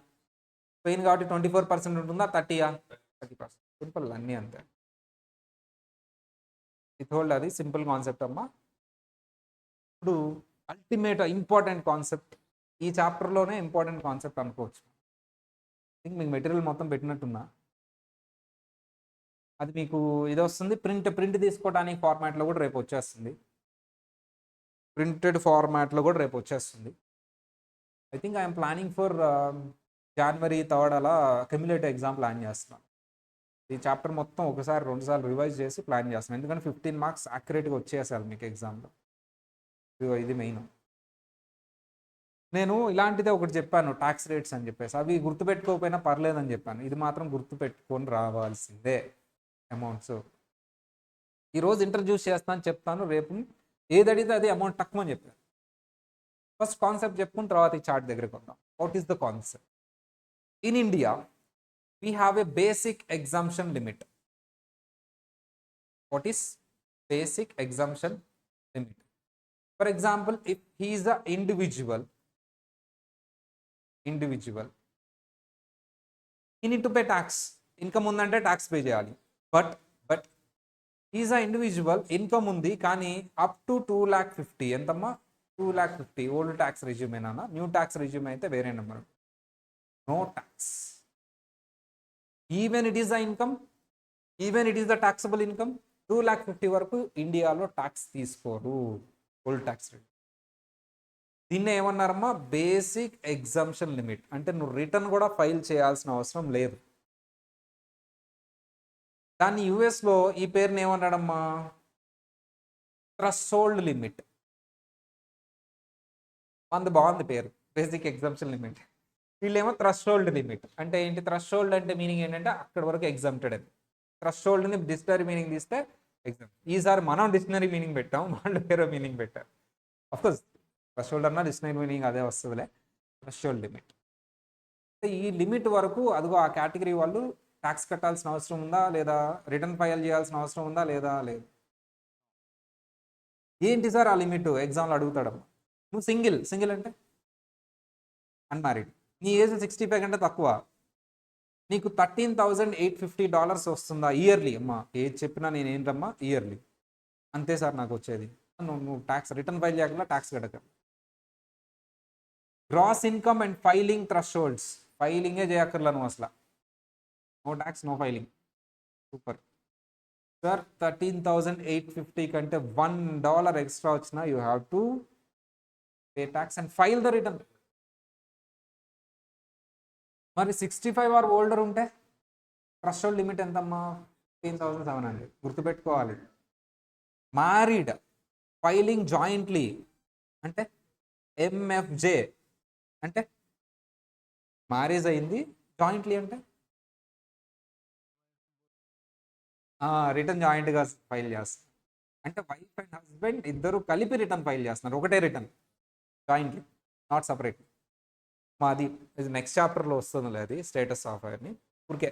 Speaker 1: స్పెయిన్ కాబట్టి 24% ఉంటుందా, 30యా? 30%. సింపుల్, అన్నీ అంతే. విత్హోల్డ్ అది సింపుల్ కాన్సెప్ట్ అమ్మా. ఇప్పుడు అల్టిమేట్ ఇంపార్టెంట్ కాన్సెప్ట్, ఈ చాప్టర్లోనే ఇంపార్టెంట్ కాన్సెప్ట్ అనుకోవచ్చు. మీకు మెటీరియల్ మొత్తం పెట్టినట్టున్నా. అది మీకు ఇది వస్తుంది, ప్రింట్ తీసుకోవడానికి ఫార్మాట్లో కూడా రేపు వచ్చేస్తుంది. ప్రింటెడ్ ఫార్మాట్లో కూడా రేపు వచ్చేస్తుంది. I think I'm planning for January 3rd అలా క్యుములేటివ్ ఎగ్జామ్ ప్లాన్ చేస్తున్నాను. ఈ చాప్టర్ మొత్తం ఒకసారి 2 సార్లు రివైజ్ చేసి ప్లాన్ చేస్తున్నాను. ఎందుకంటే 15 మార్క్స్ యాక్యురేట్గా వచ్చేసారు మీకు ఎగ్జామ్లో. ఇది మెయిన్. నేను ఇలాంటిదే ఒకటి చెప్పాను, ట్యాక్స్ రేట్స్ అని చెప్పేసి. అవి గుర్తుపెట్టుకోకపోయినా పర్లేదని చెప్పాను. ఇది మాత్రం గుర్తుపెట్టుకొని రావాల్సిందే అమౌంట్స్. ఈరోజు ఇంట్రడ్యూస్ చేస్తాను, చెప్తాను. రేపు ఏది అడిగితే అది అమౌంట్ తక్కువ అని చెప్పాను. ఫస్ట్ కాన్సెప్ట్ చెప్పుకుని తర్వాత ఈ చార్ట్ దగ్గరికి వద్దాం. What is the concept? In India we have a basic exemption limit. What is basic exemption limit? For example, if he is an individual, he need to pay tax. Income undante tax pay cheyali. But he is an individual, income undi కానీ up to 2,50,000. ఎంతమ్మా? 2,50,000. Old tax regime ఏనా? New tax regime అయితే వేరే number. No tax. Even it is the income, even it is the taxable income, 2,50,000 వరకు ఇండియాలో tax తీసుకోరు, full tax rate. దీన్ని ఏమన్నారమ్మా? Basic exemption limit. అంటే నువ్వు రిటర్న్ కూడా ఫైల్ చేయాల్సిన అవసరం లేదు. దాన్ని యుఎస్లో ఈ పేరుని ఏమన్నాడమ్మా? Threshold limit. అందు బాగుంది పేరు, బేసిక్ ఎగ్జంప్షన్ లిమిట్. వీళ్ళేమో థ్రెషోల్డ్ లిమిట్. అంటే ఏంటి? థ్రెషోల్డ్ అంటే మీనింగ్ ఏంటంటే అక్కడ వరకు ఎగ్జంప్టెడ్ అని. థ్రెషోల్డ్ని డిక్షనరీ మీనింగ్ తీస్తే ఎగ్జామ్ ఈసారి మనం డిక్షనరీ మీనింగ్ పెట్టాం, వాళ్ళు వేరే మీనింగ్ పెట్టారు. అఫ్కోర్స్ థ్రెషోల్డ్ అన్న డిక్షనరీ మీనింగ్ అదే వస్తుందిలే, థ్రెషోల్డ్ లిమిట్. ఈ లిమిట్ వరకు అదిగో ఆ కేటగిరీ వాళ్ళు ట్యాక్స్ కట్టాల్సిన అవసరం ఉందా లేదా, రిటర్న్ ఫైల్ చేయాల్సిన అవసరం ఉందా లేదా, లేదు. ఏంటి సార్ ఆ లిమిట్ ఎగ్జామ్లో అడుగుతాడమ్మా. నువ్వు సింగిల్ అంటే అన్మ్యారీడ్, నీ ఏజ్ 65 కంటే తక్కువ, నీకు $13,850 వస్తుందా ఇయర్లీ. అమ్మా ఏజ్ చెప్పినా నేను ఏంటమ్మా ఇయర్లీ, అంతే సార్ నాకు వచ్చేది. నువ్వు ట్యాక్స్ రిటర్న్ ఫైల్ చేయకుండా ట్యాక్స్ కట్టక. Gross income and filing thresholds, ఫైలింగే చేయక్కర్లా నువ్వు అసలు, no tax no filing. Super sir. 13,850 కంటే $1 ఎక్స్ట్రా వచ్చినా you have to pay tax and file the return. మరి 65 ఆర్ ఓల్డర్ ఉంటే థ్రెషోల్డ్ లిమిట్ ఎంతమ్మా, 15,700. గుర్తుపెట్టుకోవాలి. మ్యారీడ్ ఫైలింగ్ జాయింట్లీ అంటే ఎంఎఫ్జే అంటే మ్యారేజ్ అయింది, జాయింట్లీ అంటే రిటర్న్ జాయింట్గా ఫైల్ చేస్తారు. అంటే వైఫ్ అండ్ హస్బెండ్ ఇద్దరు కలిపి రిటర్న్ ఫైల్ చేస్తున్నారు, ఒకటే రిటర్న్, జాయింట్లీ, నాట్ సపరేట్. మాది ఇది నెక్స్ట్ చాప్టర్లో వస్తుంది అది స్టేటస్ ఆఫ్ అని. ఊరికే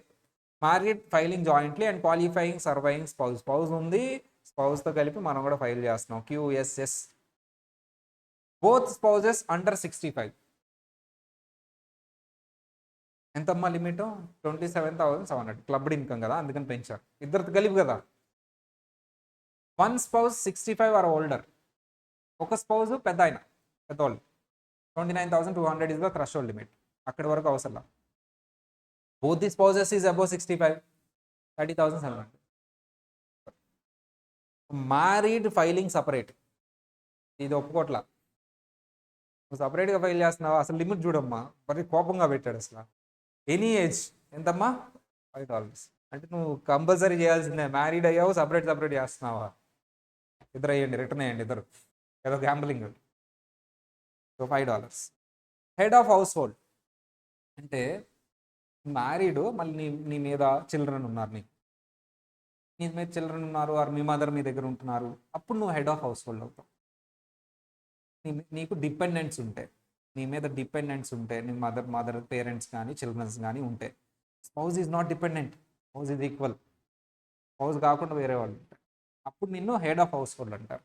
Speaker 1: married filing jointly and qualifying surviving spouse, spouse ఉంది, స్పౌజ్తో కలిపి మనం కూడా ఫైల్ చేస్తున్నాం, QSS. Both spouses under 65. ఎంతమ్మా లిమిట్, 27,700. క్లబ్డ్ ఇన్కమ్ కదా అందుకని పెంచారు, ఇద్దరు కలిపి కదా. వన్ స్పౌజ్ 65 ఆర్ ఓల్డర్, ఒక స్పౌజ్ పెద్దవాళ్ళు, 29,200 ఇస్ ద థ్రెషోల్డ్ లిమిట్. అక్కడి వరకు అవసరం. Both the spouses is above 65, 30,700. Married filing separate, ఇది ఒప్పుకోట్లా. నువ్వు సపరేట్గా ఫైల్ చేస్తున్నావా, అసలు లిమిట్ చూడమ్మా, మరి కోపంగా పెట్టాడు అసలు. ఎనీ ఏజ్ ఎంతమ్మా, $5. అంటే నువ్వు కంపల్సరీ చేయాల్సిందే, మ్యారీడ్ అయ్యావు సపరేట్ చేస్తున్నావా, ఇద్దరు అయ్యండి, రిటర్న్ అయ్యండి ఇద్దరు, ఏదో gambling. So $5. Head of house hold అంటే మ్యారీడ్, మళ్ళీ నీ మీద చిల్డ్రన్ ఉన్నారు, నీ మీద చిల్డ్రన్ ఉన్నారు, ఆర్ మీ మదర్ మీ దగ్గర ఉంటున్నారు, అప్పుడు నువ్వు హెడ్ ఆఫ్ హౌస్ హోల్డ్ అవుతావు. నీకు డిపెండెంట్స్ ఉంటే, నీ మీద డిపెండెంట్స్ ఉంటే, నీ మదర్ పేరెంట్స్ కానీ చిల్డ్రన్స్ కానీ ఉంటే, spouse is not dependent, spouse is equal, spouse కాకుండా వేరే వాళ్ళు ఉంటారు, అప్పుడు నిన్ను హెడ్ ఆఫ్ హౌస్ హోల్డ్ అంటారు.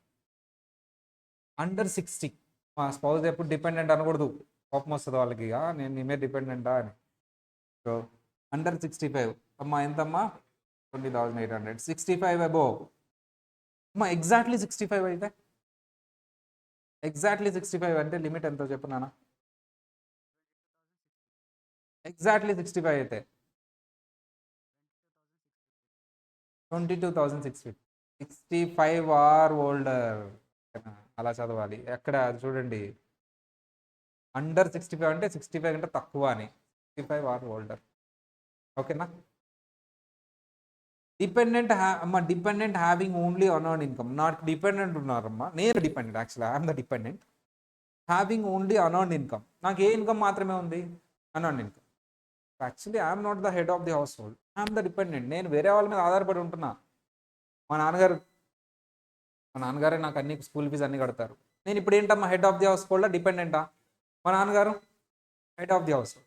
Speaker 1: అండర్ 60, మా స్పౌజ్ ఎప్పుడు డిపెండెంట్ అనకూడదు, కోపం వస్తుంది వాళ్ళకి, నేను నీ మీద డిపెండెంటా అని. సో అండర్ 65 అమ్మా ఎంతమ్మా, 20,800. 65 అబోవ్ అమ్మా, ఎగ్జాక్ట్లీ 65 అయితే, ఎగ్జాక్ట్లీ 65 అంటే లిమిట్ ఎంతో చెప్పున్నానా, ఎగ్జాక్ట్లీ 65 అయితే 22,650. 65 ఆర్ ఓల్డర్ అలా చదవాలి. ఎక్కడ చూడండి, అండర్ 65 అంటే 65 కంటే తక్కువ అని, 65 ఆర్ ఓల్డర్. ఓకేనా. Dependent having only unearned income, నాకు డిపెండెంట్ ఉన్నారమ్మా, నేను dependent, actually I'm the dependent. Having only unearned income, నాకు ఏ ఇన్కమ్ మాత్రమే ఉంది, unearned income. Actually I'm not the head of the household, I'm the dependent. నేను వేరే వాళ్ళ మీద ఆధారపడి ఉంటున్నా. మా నాన్నగారే నాకు అన్ని స్కూల్ ఫీజు అన్ని కడతారు. నేను ఇప్పుడు ఏంటమ్మా, హెడ్ ఆఫ్ ది హౌస్ హోల్డా డిపెండెంటా, మా నాన్నగారు head of the house hold.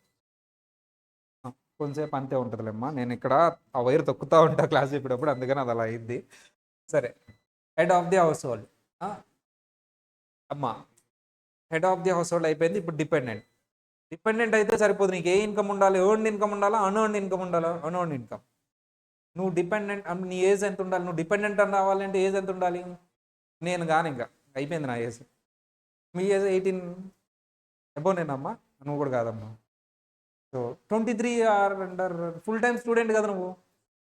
Speaker 1: కొంచెంసేపు అంతే ఉంటుందిలేమ్మా, నేను ఇక్కడ ఆ వైర్ తొక్కుతూ ఉంటా క్లాస్ చెప్పేటప్పుడు, అందుకని అది అలా అయింది. సరే, head of the household అమ్మా, head of the household అయిపోయింది. ఇప్పుడు డిపెండెంట్ అయితే సరిపోదు, నీకు ఏ ఇన్కమ్ ఉండాలి, ఎర్న్డ్ ఇన్కమ్ ఉండాలా, అన్ఎర్న్డ్ ఇన్కమ్ ఉండాలా, అన్ఎర్న్డ్ ఇన్కమ్. నువ్వు డిపెండెంట్, నీ ఏజ్ ఎంత ఉండాలి, నువ్వు డిపెండెంట్ అని రావాలంటే ఏజ్ ఎంత ఉండాలి, నేను కానీ ఇంకా అయిపోయింది నా ఏజ్, మీ ఏజ్ 18 అబోవ్ నేనమ్మా, నువ్వు కూడా కాదమ్మా. So 23 or under, full time student కదా నువ్వు,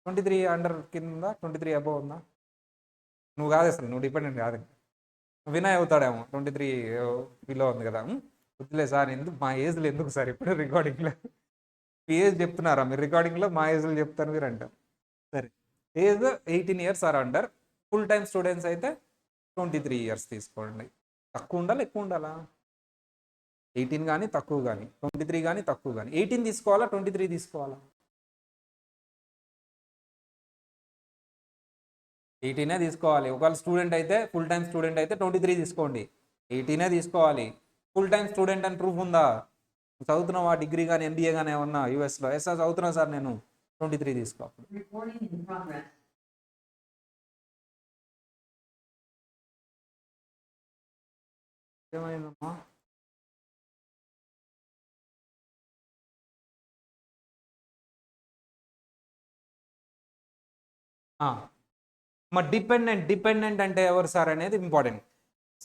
Speaker 1: 23 అండర్ కింద ఉందా, 23 అబోవ్ ఉందా, నువ్వు కాదు అసలు, నువ్వు డిపెండెంట్ కాదు. వినయ్ అవుతాడేమో, 23 బిలో ఉంది కదా. వద్దులే సార్, ఎందుకు మా ఏజ్లో ఎందుకు సార్ ఇప్పుడు రికార్డింగ్లో మీ ఏజ్ చెప్తున్నారా మీరు, రికార్డింగ్లో మా ఏజ్లో చెప్తారు మీరు అంటారు. సరే, age 18 years or under, full time students అయితే 23 ఇయర్స్ తీసుకోండి. తక్కువ ఉండాలి ఎక్కువ ఉండాలా, 18 కానీ తక్కువ కానీ, 23 కానీ తక్కువ కానీ, 18 తీసుకోవాలా 23 తీసుకోవాలా, 18 తీసుకోవాలి. ఒకవేళ స్టూడెంట్ అయితే, ఫుల్ టైం స్టూడెంట్ అయితే 23 తీసుకోండి. 18 తీసుకోవాలి. ఫుల్ టైం స్టూడెంట్ అని ప్రూఫ్ ఉందా? చదువుతున్నావా డిగ్రీ కానీ ఎంబీఏ కానీ ఏమన్నా యూఎస్లో? ఎస్ సార్ చదువుతున్నా సార్ నేను. 23 తీసుకో. ఏమైందమ్మా? మా డిపెండెంట్ అంటే ఎవరు సార్ అనేది ఇంపార్టెంట్.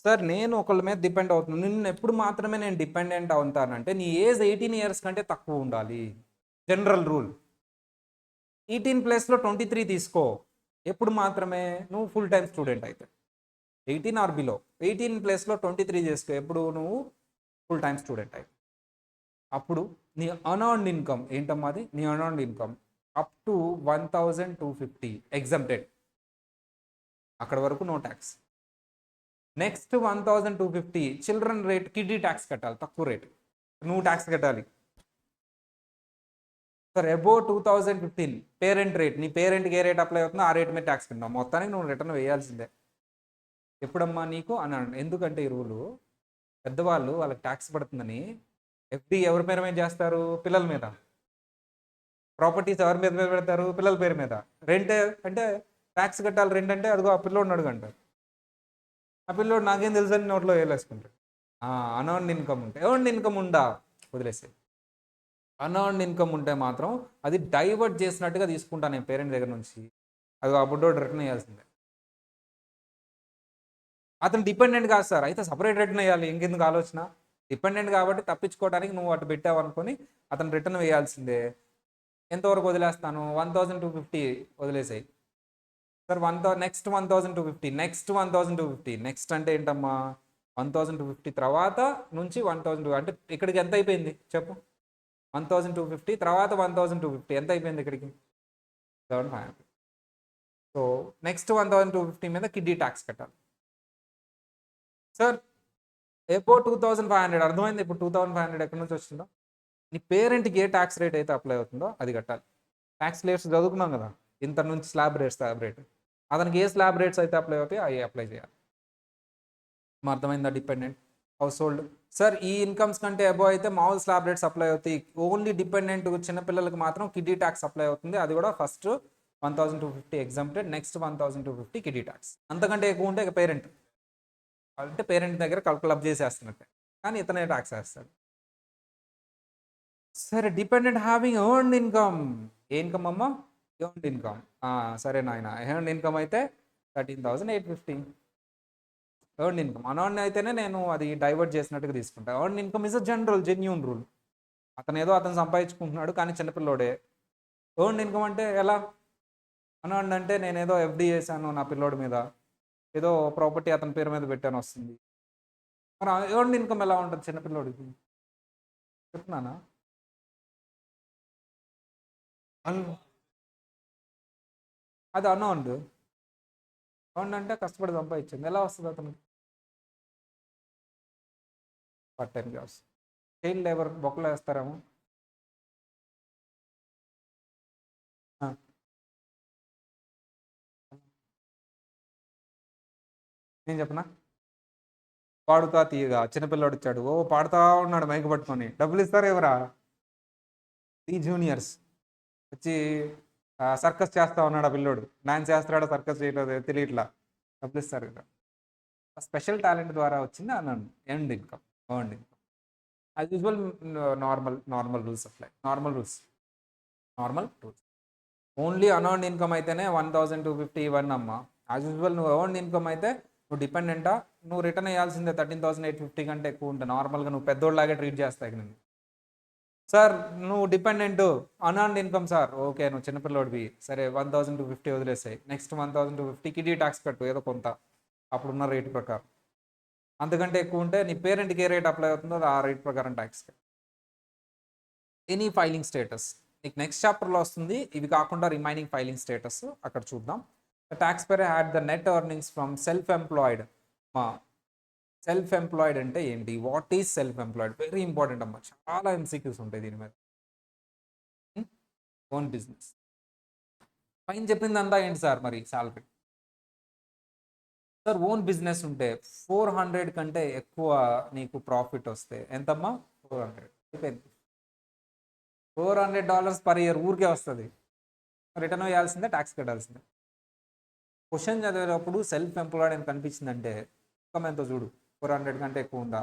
Speaker 1: సార్ నేను ఒకళ్ళ మీద డిపెండ్ అవుతున్నాను. నిన్ను ఎప్పుడు మాత్రమే నేను డిపెండెంట్ అవుతానంటే నీ ఏజ్ 18 ఇయర్స్ కంటే తక్కువ ఉండాలి. General rule. 18 ప్లస్లో 23 తీసుకో. ఎప్పుడు మాత్రమే నువ్వు ఫుల్ టైం స్టూడెంట్ అయితే. 18 ఆర్ బిలో. 18 ప్లస్లో 23 చేసుకో ఎప్పుడు నువ్వు ఫుల్ టైం స్టూడెంట్ అయితే. అప్పుడు నీ అన్అర్న్డ్ ఇన్కమ్ ఏంటమ్మా అది? నీ unearned income up to 1250 exempted. అక్కడ వరకు no tax. Next 1250 children rate, kiddie tax కట్టాలి, తక్కువ రేట్. నువ్వు ట్యాక్స్ కట్టాలి. సార్ అబోవ్ 2015 పేరెంట్ రేట్, నీ పేరెంట్కి ఏ రేట్ అప్లై అవుతుందో ఆ రేట్ మీద ట్యాక్స్ కట్టావు. మొత్తానికి నువ్వు రిటర్న్ వేయాల్సిందే. ఎప్పుడమ్మా నీకు అన్నాడు. ఎందుకంటే ఈ రూలు పెద్దవాళ్ళు వాళ్ళకి ట్యాక్స్ పడుతుందని ఎఫ్డి ఎవరి పేరు మీద చేస్తారు? పిల్లల మీద. ప్రాపర్టీస్ ఎవరి మీద మీద పెడతారు? పిల్లల పేరు మీద. రెంట్ అంటే ట్యాక్స్ కట్టాలి, రెంట్ అంటే అదిగో ఆ పిల్లోడిని అడుగంటారు. ఆ పిల్లోడు నాకేం తెలుసు అని నోట్లో వేలేసుకుంటాడు. అన్అర్న్డ్ ఇన్కమ్ ఉంటే, ఎర్న్డ్ ఇన్కమ్ ఉందా వదిలేసే. అన్అర్న్డ్ ఇన్కమ్ ఉంటే మాత్రం అది డైవర్ట్ చేసినట్టుగా తీసుకుంటాను నేను పేరెంట్ దగ్గర నుంచి. అది ఆ బుడ్డోడు రిటర్న్ వేయాల్సిందే. అతను డిపెండెంట్ కాదు సార్, అయితే సపరేట్ రిటర్న్ వేయాలి. ఇంకెందుకు ఆలోచన? డిపెండెంట్ కాబట్టి తప్పించుకోవడానికి నువ్వు అటు పెట్టావు అనుకొని అతను రిటర్న్ వేయాల్సిందే. ఎంతవరకు వదిలేస్తాను? 1250 వదిలేసాయి సార్. Next 1250, next 1250. నెక్స్ట్ అంటే ఏంటమ్మా? 1250 తర్వాత నుంచి 1000 అంటే ఇక్కడికి ఎంత అయిపోయింది చెప్పు? 1250 తర్వాత 1250 ఎంత అయిపోయింది ఇక్కడికి? 7500. సో నెక్స్ట్ 1250 మీద కిడ్డీ ట్యాక్స్ కట్టాలి సార్. ఎబో 2500 అర్థమైంది. ఇప్పుడు 2500 ఎక్కడి నుంచి వచ్చిందో? నీ పేరెంట్కి ఏ ట్యాక్స్ రేట్ అయితే అప్లై అవుతుందో అది కట్టాలి. ట్యాక్స్ రేట్స్ చదువుకున్నాం కదా, ఇంత నుంచి స్లాబ్ రేట్. అతనికి ఏ స్లాబ్ రేట్స్ అయితే అప్లై అవుతాయో అవి అప్లై చేయాలి. మా అర్థమైందా? డిపెండెంట్ హౌస్ హోల్డ్ సార్ ఈ ఇన్కమ్స్ కంటే అబో అయితే మామూలు స్లాబ్ రేట్స్ అప్లై అవుతాయి. ఓన్లీ డిపెండెంట్ చిన్నపిల్లలకి మాత్రం కిడ్డీ ట్యాక్స్ అప్లై అవుతుంది. అది కూడా first 1250 exempted, next 1250 kiddie tax. అంతకంటే ఎక్కువ ఉంటే ఇక పేరెంట్ అంటే పేరెంట్ దగ్గర క్లబ్ చేసేస్తున్నట్టే, కానీ ఇతనే ట్యాక్స్ వేస్తాడు. సరే డిపెండెంట్ హ్యావింగ్ ఎర్న్డ్ ఇన్కమ్. ఏ ఇన్కమ్ అమ్మా? Earned income. సరే నాయన, ఎర్న్డ్ ఇన్కమ్ అయితే 13,850 ఎర్న్డ్ ఇన్కమ్. అన్ఎర్న్డ్ అయితేనే నేను అది డైవర్ట్ చేసినట్టుగా తీసుకుంటాను. Earned income is a genuine rule. అతను ఏదో అతను సంపాదించుకుంటున్నాడు కానీ చిన్నపిల్లోడే. ఎర్న్డ్ ఇన్కమ్ అంటే ఎలా? అన్ఎర్న్డ్ అంటే నేను ఏదో ఎఫ్డి చేశాను నా పిల్లోడి మీద, ఏదో ప్రాపర్టీ అతని పేరు మీద పెట్టాను వస్తుంది. మరి ఎర్న్డ్ ఇన్కమ్ ఎలా ఉంటుంది చిన్నపిల్లోడికి? చెప్తున్నానా? అది అన్ఎర్న్డ్. ఎర్న్డ్ అంటే కష్టపడి సంపాదించింది. ఎలా వస్తుంది అతనికి? Part time jobs, child labour బొక్కలో వేస్తారేమో. నేను చెప్పనా? పాడుతా తీయగా చిన్నపిల్లాడు వచ్చాడు, ఓ పాడుతా ఉన్నాడు మైక్ పట్టుకొని. డబ్బులు ఇస్తారా ఎవరా? ఈ జూనియర్స్ వచ్చి సర్కస్ చేస్తా ఉన్నాడు ఆ పిల్లోడు. డాన్స్ చేస్తాడా సర్కస్ చేయలేదు తెలియట్లా. డబ్బులు ఇస్తారు కదా. స్పెషల్ టాలెంట్ ద్వారా వచ్చింది అన్నాను earned income. Earned income as usual normal rules apply. Normal rules. Only unearned income అయితేనే 1250 ఇవన్నీ అమ్మా. యాజ్ యూజువల్ నువ్వు ఎర్న్డ్ ఇన్కమ్ అయితే నువ్వు డిపెండెంటా, నువ్వు రిటర్న్ వేయాల్సిందే. 13,850 కంటే ఎక్కువ ఉంటే నార్మల్గా నువ్వు పెద్దోళ్ళలాగే ట్రీట్ చేస్తాయి నేను. సార్ నువ్వు డిపెండెంట్ అన్ఎర్న్డ్ ఇన్కమ్ సార్, ఓకే నువ్వు చిన్నపిల్లోడివి, సరే 1250 వదిలేసాయి. నెక్స్ట్ 1250 కిడ్డీ ట్యాక్స్ కట్టు ఏదో కొంత అప్పుడున్న రేట్ ప్రకారం. అంతకంటే ఎక్కువ ఉంటే నీ పేరెంట్కి ఏ రేట్ అప్లై అవుతుందో ఆ రేట్ ప్రకారం ట్యాక్స్ కట్టు. ఎనీ ఫైలింగ్ స్టేటస్ నీకు నెక్స్ట్ చాప్టర్లో వస్తుంది. ఇవి కాకుండా రిమైనింగ్ ఫైలింగ్ స్టేటస్ అక్కడ చూద్దాం. The tax pair had the net earnings from self employed. మా సెల్ఫ్ ఎంప్లాయిడ్ అంటే ఏంటి? What is self employed? Very important అమ్మా, చాలా ఎంసీక్యూస్ ఉంటాయి దీని మీద. Own business. పైన చెప్పిందంతా ఏంటి సార్? మరి సాలరీ సార్ ఓన్ బిజినెస్ ఉంటే 400 కంటే ఎక్కువ నీకు ప్రాఫిట్ వస్తే ఎంతమ్మా? 400 అయిపోయింది. $400 పర్ ఇయర్ ఊరికే వస్తుంది. రిటర్న్ వేయాల్సిందే, ట్యాక్స్ కట్టాల్సిందే. క్వశ్చన్ చదివేటప్పుడు సెల్ఫ్ ఎంప్లాయిడ్ అని కనిపించిందంటే ఇన్కమ్ ఎంతో చూడు. 400 కంటే ఎక్కువ ఉందా?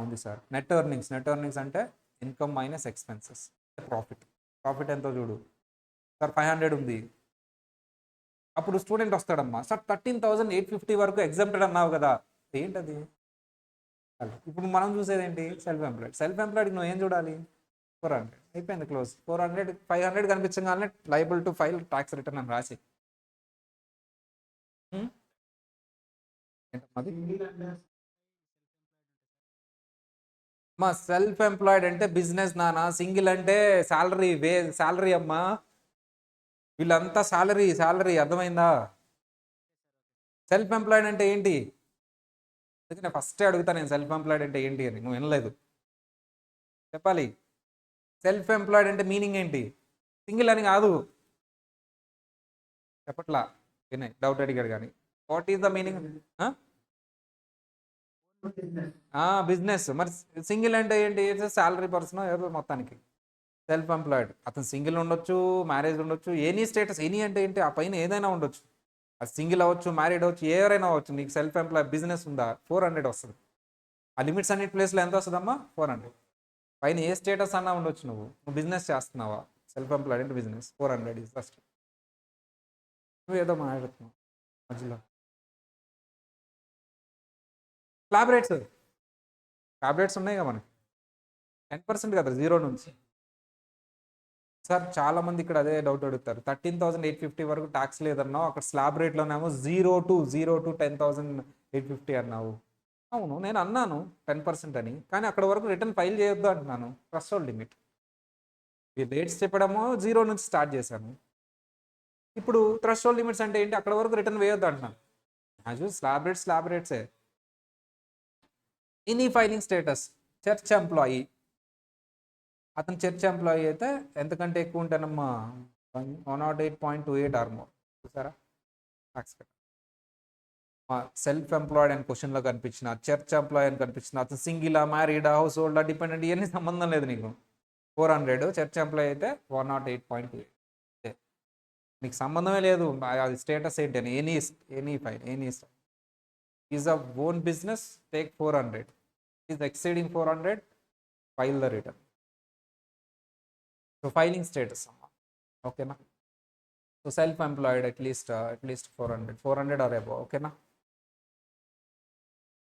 Speaker 1: ఉంది సార్. నెట్ ఎర్నింగ్స్ అంటే income minus expenses, profit. Profit ఎంతో చూడు సార్. 500 ఉంది. అప్పుడు స్టూడెంట్ వస్తాడమ్మా, సార్ 13,850 వరకు ఎగ్జామ్టెడ్ అన్నావు కదా, ఏంటది? ఇప్పుడు మనం చూసేది ఏంటి? సెల్ఫ్ ఎంప్లాయిడ్కి నువ్వు ఏం చూడాలి? 400 అయిపోయింది, క్లోజ్. 400 500 కనిపించగానే liable to file tax return అని రాసి మా సెల్ఫ్ ఎంప్లాయిడ్ అంటే బిజినెస్ నానా. సింగిల్ అంటే శాలరీ అమ్మా. వీళ్ళంతా శాలరీ అర్థమైందా? సెల్ఫ్ ఎంప్లాయిడ్ అంటే ఏంటి? నేను ఫస్టే అడుగుతాను, నేను సెల్ఫ్ ఎంప్లాయిడ్ అంటే ఏంటి అని. నువ్వు వినలేదు, చెప్పాలి. సెల్ఫ్ ఎంప్లాయిడ్ అంటే మీనింగ్ ఏంటి? సింగిల్ అని కాదు, చెప్పట్లా. వినయ్ డౌట్ అడిగాడు కానీ what is the meaning? Business. మరి సింగిల్ అంటే ఏంటి? శాలరీ పర్సన్ ఎవరు మొత్తానికి సెల్ఫ్ ఎంప్లాయిడ్. అతను సింగిల్ ఉండొచ్చు, మ్యారేజ్ ఉండొచ్చు, ఎనీ స్టేటస్. ఎనీ అంటే ఏంటి? ఆ పైన ఏదైనా ఉండొచ్చు. అది సింగిల్ అవ్వచ్చు, మ్యారీడ్ అవ్వచ్చు, ఎవరైనా అవ్వచ్చు. నీకు సెల్ఫ్ ఎంప్లాయ్ బిజినెస్ ఉందా? 400 వస్తుంది. ఆ లిమిట్స్ అన్నిటి ప్లేస్లో ఎంత వస్తుందమ్మా? 400. పైన ఏ స్టేటస్ అన్నా ఉండొచ్చు, నువ్వు బిజినెస్ చేస్తున్నావా? సెల్ఫ్ ఎంప్లాయిడ్ అంటే బిజినెస్. 400 is first. నువ్వు ఏదో మాట్లాడుతున్నావు మధ్యలో. ట్యాబ్లెట్స్ ఉన్నాయి కదా మనకి, 10% కదా, 0 నుంచి. సార్ చాలా మంది ఇక్కడ అదే డౌట్ అడుగుతారు. 13,850 వరకు ట్యాక్స్ లేదన్నావు, అక్కడ స్లాబ్ రేట్లోనేమో 0 to 10,850 అన్నావు. అవును, నేను అన్నాను 10% అని, కానీ అక్కడ వరకు రిటర్న్ ఫైల్ చేయొద్దు అంటున్నాను. Threshold limit. ఈ రేట్స్ చెప్పడమో 0 నుంచి స్టార్ట్ చేశాను. ఇప్పుడు థ్రెషోల్డ్ లిమిట్స్ అంటే ఏంటి? అక్కడ వరకు రిటర్న్ వేయొద్దు అంటున్నాను. స్లాబ్ రేట్సే. Any filing status, church employee. అతను చర్చ్ ఎంప్లాయీ అయితే ఎంతకంటే ఎక్కువ ఉంటానమ్మా? 108.28 ఆర్మో. చూసారా? Tax cut. సెల్ఫ్ ఎంప్లాయిడ్ అని క్వశ్చన్లో కనిపించిన, చర్చ్ ఎంప్లాయీ అని కనిపించిన, అతను సింగిలా, మ్యారీడా, హౌస్ హోల్డా, డిపెండెంట్, ఇవన్నీ సంబంధం లేదు నీకు. 400. చర్చ్ ఎంప్లాయీ అయితే 108.28. నీకు సంబంధమే లేదు అది స్టేటస్ ఏంటి అని. Any file, is a own business, take 400. Is exceeding 400, file the return. So filing status అమ్మా, ఓకేనా? So self employed at least 400 or above, ఓకేనా?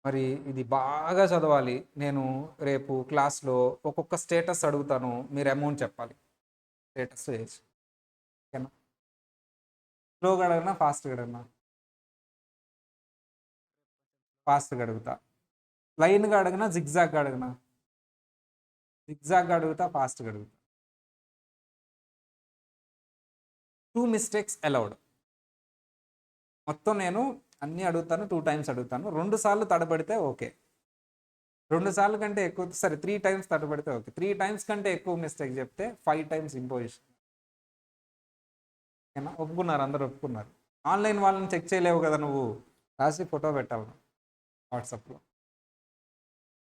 Speaker 1: మరి ఇది బాగా చదవాలి. నేను రేపు క్లాస్లో ఒక్కొక్క స్టేటస్ అడుగుతాను, మీరు అమౌంట్ చెప్పాలి. స్టేటస్ ఏజ్, ఓకేనా? స్లోగా అడగనా, ఫాస్ట్గా అడగనా? ఫాస్ట్గా అడుగుతా. లైన్గా అడగనా, జిగ్జాగ్గా అడగనా? జిగ్జాగ్గా అడుగుతా, ఫాస్ట్గా అడుగుతా. 2 మిస్టేక్స్ అలౌడ్. మొత్తం నేను అన్నీ అడుగుతాను, 2 times అడుగుతాను. 2 సార్లు తడబడితే ఓకే. 2 సార్లు కంటే ఎక్కువ, సరే 3 times తడబడితే ఓకే. 3 times కంటే ఎక్కువ మిస్టేక్ చెప్తే 5 times ఇంపోజిషన్. ఓకేనా? ఒప్పుకున్నారు, అందరు ఒప్పుకున్నారు. ఆన్లైన్ వాళ్ళని చెక్ చేయలేవు కదా నువ్వు, రాసి ఫోటో పెట్టాలి వాట్సాప్లో.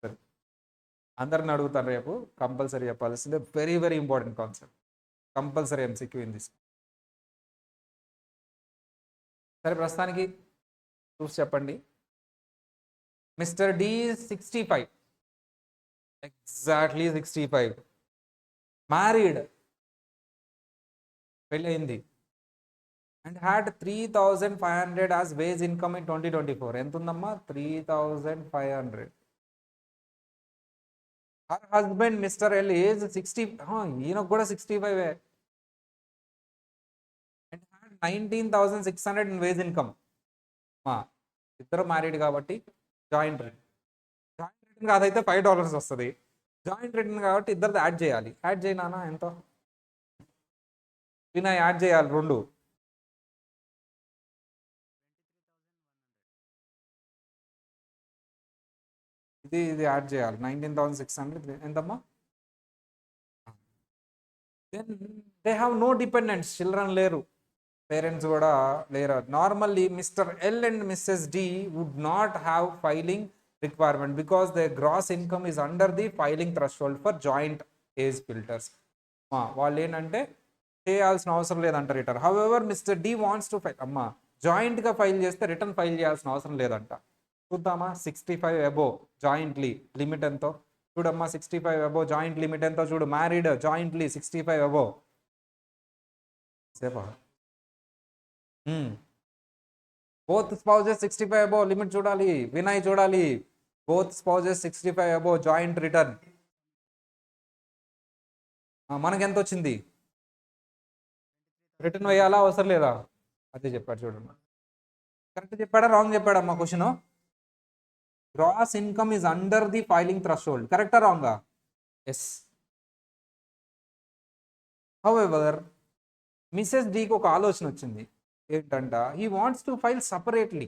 Speaker 1: సరే, అందరిని అడుగుతాను రేపు, కంపల్సరీ చెప్పాల్సిందే. Very very important concept, compulsory MCQ in this. సరే, ప్రస్తుతానికి చూసి చెప్పండి. మిస్టర్ డి 65, ఎగ్జాక్ట్లీ 65, మ్యారీడ్, పెళ్ళయింది, and had 3,500 as wage income in 2024. ఎంత ఉందమ్మా? 3,500. Her husband mister L age 60, ఈయనకు కూడా 65, and had 19,600 in wage income. ఇద్దరు మ్యారీడ్ కాబట్టి జాయింట్ రిటర్న్ కాదైతే $5 వస్తుంది. జాయింట్ రిటర్న్ కాబట్టి ఇద్దరిది యాడ్ చేయాలి. యాడ్ చేయనా? ఎంతో వినయ్ యాడ్ చేయాలి 2. ఇది యాడ్ చేయాలి. 19,600 ఎంతమ్మా? Then they have no dependents, children లేరు. పేరెంట్స్ కూడా లేరు. Normally Mr L and Mrs D would not have filing requirement because the gross income is under the filing threshold for joint age filters. వాళ్ళు ఏంటంటే చేయాల్సిన అవసరం లేదంట return. However Mr D wants to file, జాయింట్గా file చేస్తే return file చేయాల్సిన అవసరం లేదంట. చూద్దామా 65 అబోవ్ జాయింట్లీ లిమిట్ ఎంతో చూడమ్మా. 65 అబోవ్ జాయింట్ లిమిట్ ఎంతో చూడు. మ్యారీడ్ జాయింట్లీ 65 అబోవ్ సేపా. బోత్ స్పౌజెస్ 65 అబోవ్ లిమిట్ చూడాలి. వినయ్ చూడాలి. Both spouses 65 above joint return. మనకి ఎంత వచ్చింది? రిటర్న్ వేయాలా అవసరం లేదా? అదే చెప్పాడు చూడండి. కరెక్ట్ చెప్పాడా రాంగ్ చెప్పాడమ్మా question? Gross income is under the filing threshold. కరెక్టా రాంగా? ఎస్. హౌఎవర్ మిసెస్ డికి ఒక ఆలోచన వచ్చింది. ఏంటంట, he wants to file separately.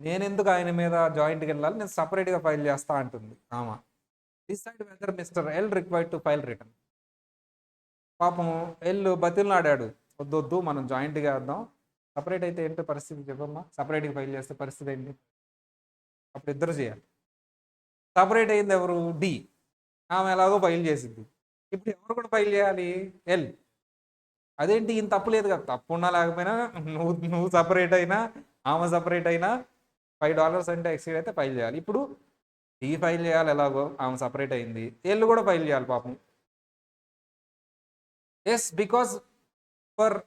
Speaker 1: నేనెందుకు ఆయన మీద జాయింట్కి వెళ్ళాలి, నేను సపరేట్గా ఫైల్ చేస్తా అంటుంది ఆమె. Decide whether mister L required to file return. పాపం ఎల్ బతిలాడాడు, వద్దొద్దు మనం జాయింట్గా వేద్దాం. సపరేట్ అయితే ఏంటో పరిస్థితి చెప్పమ్మా. సపరేట్గా ఫైల్ చేస్తే పరిస్థితి ఏంటి? అప్పుడు ఇద్దరు చేయాలి. సపరేట్ అయింది ఎవరు? డి. ఆమె ఎలాగో ఫైల్ చేసింది. ఇప్పుడు ఎవరు కూడా ఫైల్ చేయాలి? ఎల్. అదేంటి ఈయన తప్పు లేదు కదా? తప్పు ఉన్నా లేకపోయినా నువ్వు సపరేట్ అయినా ఆమె సపరేట్ అయినా $5 అంటే ఎక్సీడ్ అయితే ఫైల్ చేయాలి. ఇప్పుడు ఈ ఫైల్ చేయాలి, ఎలాగో ఆమె సపరేట్ అయింది. వీళ్ళు కూడా ఫైల్ చేయాలి పాపం. Yes, because for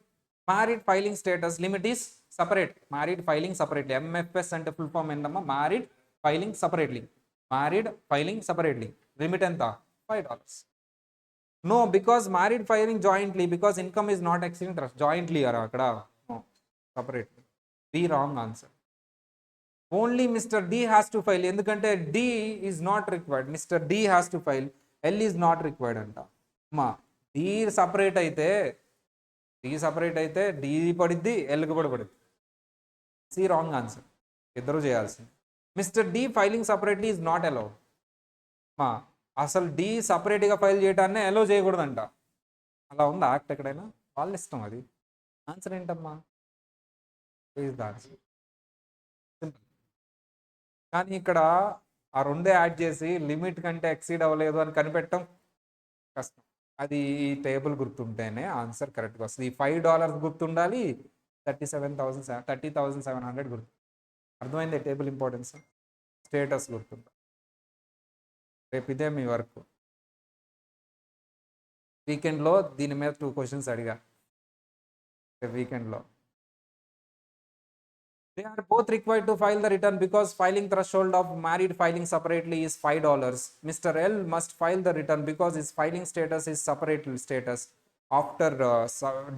Speaker 1: married filing status limit is separate. Married filing separately. MFS అంటే ఫుల్ ఫామ్ ఏంటమ్మా? Married filing separately. Married filing separately. Limit ఎంత? $5. No, because married filing jointly because income is not exceeding trust. Jointly are akkada. No, separately. B wrong answer. Only Mr. D has to file. Endukante D is not required. Mr. D has to file. L is not required anta. Ma D separate aithe D padiddi, L ku padiddi. C wrong answer. Iddaru cheyalsindi. Mr. D filing separately is not allowed. Ma అసలు D సపరేట్గా file చేయడాన్ని అలో చేయకూడదంట. అలా ఉందా act ఎక్కడైనా? వాళ్ళ ఇష్టం అది. Answer ఏంటమ్మా? Is the answer. సింపుల్. కానీ ఇక్కడ ఆ రెండే యాడ్ చేసి లిమిట్ కంటే ఎక్సీడ్ అవ్వలేదు అని కనిపెట్టడం కష్టం. అది ఈ టేబుల్ గుర్తుంటేనే ఆన్సర్ కరెక్ట్గా వస్తుంది. ఈ $5 గుర్తుండాలి, 30,700 గుర్తు. అర్థమైంది టేబుల్ ఇంపార్టెన్స్. స్టేటస్ గుర్తుండాలి. రేపు ఇదే మీ వర్క్. వీకెండ్లో దీని మీద 2 క్వశ్చన్స్ అడిగా. రేపు వీకెండ్లో they are both required to file the return because filing threshold of married filing separately is $5. Mr L must file the return because his filing status is separate status after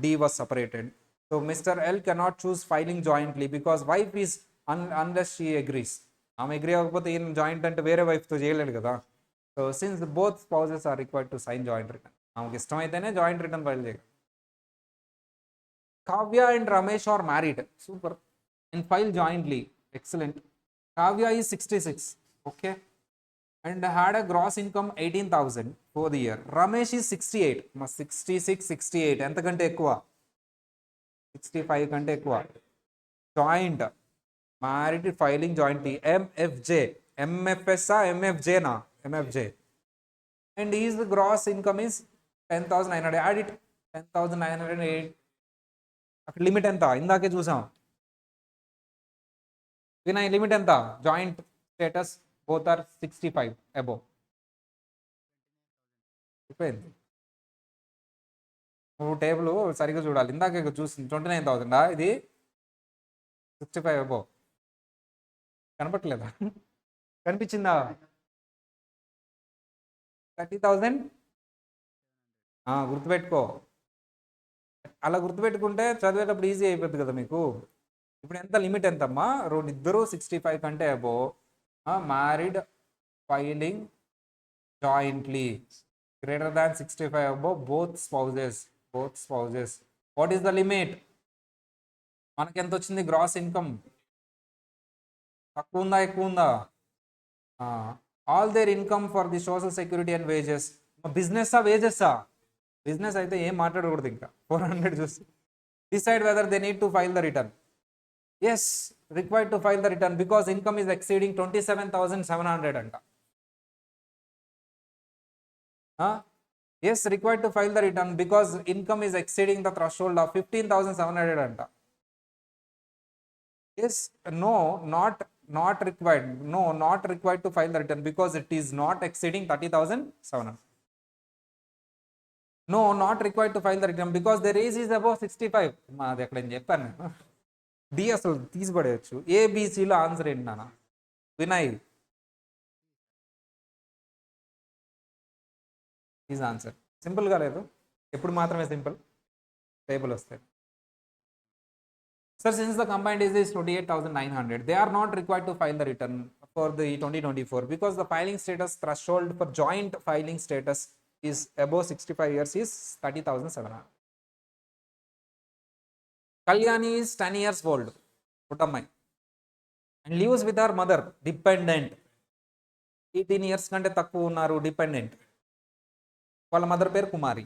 Speaker 1: D was separated. So Mr L cannot choose filing jointly because wife is unless she agrees. ఆమె agree అవ్వకపోతే ఈయన joint అంటే వేరే వైఫ్తో చేయలేడు కదా. So since both spouses are required to sign joint return. ఆమెకి ఇష్టమైతేనే జాయింట్ రిటర్న్ ఫైల్ చేయాలి. Kavya and Ramesh are married. Super. And file jointly. Excellent. Kavya is 66. Okay. And had a gross income 18,000 for the year. Ramesh is 68. 66, 68 ఎంతకంటే ఎక్కువ? 65 కంటే ఎక్కువ. Joint married filing jointly. MFJ. ఎంఎఫ్ఎస్ఆ ఎంఎఫ్జేనా? MFJ. And is the gross income is 10,900. Add it. 10,908. అక్కడ limit ఎంత? ఇందాకే చూసాం. వినయ్ లిమిట్ ఎంత? Joint status both are 65 above. అయిపోయింది. నువ్వు టేబుల్ సరిగ్గా చూడాలి. ఇందాకే చూసింది 29,000. ఇది 65 అబోవ్. కనపట్లేదా? కనిపించిందా? 30,000. గుర్తుపెట్టుకో. అలా గుర్తుపెట్టుకుంటే చదివేటప్పుడు ఈజీ అయిపోద్ది కదా మీకు. ఇప్పుడు ఎంత లిమిట్ ఎంతమ్మా? ఇద్దరు 65 కంటే above. Married filing jointly greater than 65 above both spouses. What is the limit? మనకి ఎంత వచ్చింది గ్రాస్ ఇన్కమ్? తక్కువ ఉందా ఎక్కువ ఉందా? All their income for the social security and wages. బిజినెస్సా వేజెస్సా? బిజినెస్ అయితే ఏం మాట్లాడకూడదు ఇంకా. 400 చూసి Decide whether they need to file the return. Yes, required to file the return because income is exceeding 27,700 anta. Yes, required to file the return because income is exceeding the threshold of 15,700 anta. Yes, no, not required. No, not required to file the return because it is not exceeding 30,700. No, not required to file the return because the raise is above 65. మాది ఎక్కడ చెప్పాను నేను. D అసలు తీసిపడేయచ్చు. ఏబిసిలో answer ఏంటి నాన్న? Vinay is answer. సింపుల్గా లేదు, ఎప్పుడు మాత్రమే సింపుల్. టేబుల్ వస్తాయి. Sir, since the combined age is 28,900, they are not required to file the return for the 2024 because the filing status threshold for joint filing status is above 65 years is 30,700. Kalyani is 10 years old, Puttamai, and lives with her mother, dependent. 18 years కంటే తక్కువ ఉన్నారు dependent. వాళ్ళ mother పేరు Kumari.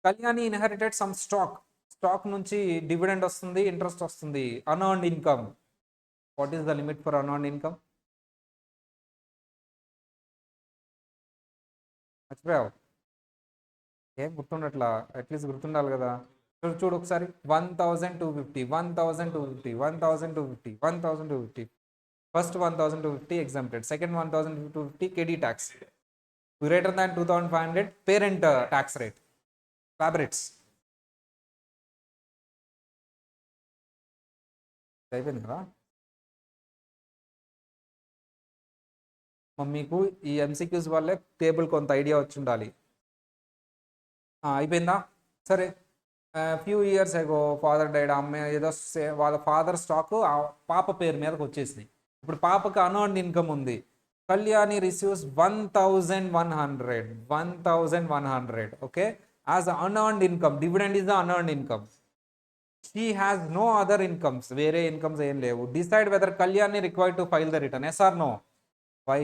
Speaker 1: Kalyani inherited some stock నుంచి dividend వస్తుంది, interest వస్తుంది. Unearned income. What is the limit for unearned income? మర్చిపోయావు? ఏం గుర్తుండట్లా? అట్లీస్ట్ గుర్తుండాలి కదా. చూడు ఒకసారి. 1,250, 1,250, 1,250, 1,250. First 1,250 exempted, second 1,250 KD tax, greater than 2,500 parent tax rate. Fabrics అయిపోయింది కదా. మీకు ఈ ఎంసీక్యూస్ వల్లే టేబుల్ కొంత ఐడియా వచ్చి ఉండాలి. అయిపోయిందా? సరే. Few years ago father died, అమ్మ ఏదో వాళ్ళ ఫాదర్ స్టాక్ ఆ పాప పేరు మీదకి వచ్చేసింది. ఇప్పుడు పాపకి అన్ఎర్న్డ్ ఇన్కమ్ ఉంది. Kalyani receives 1,100. Okay, as unearned income. Dividend is the unearned income. She has no other incomes. వేరే ఇన్కమ్స్ ఏం లేవు. Decide whether Kalyani required to file the return. Yes or no? Why?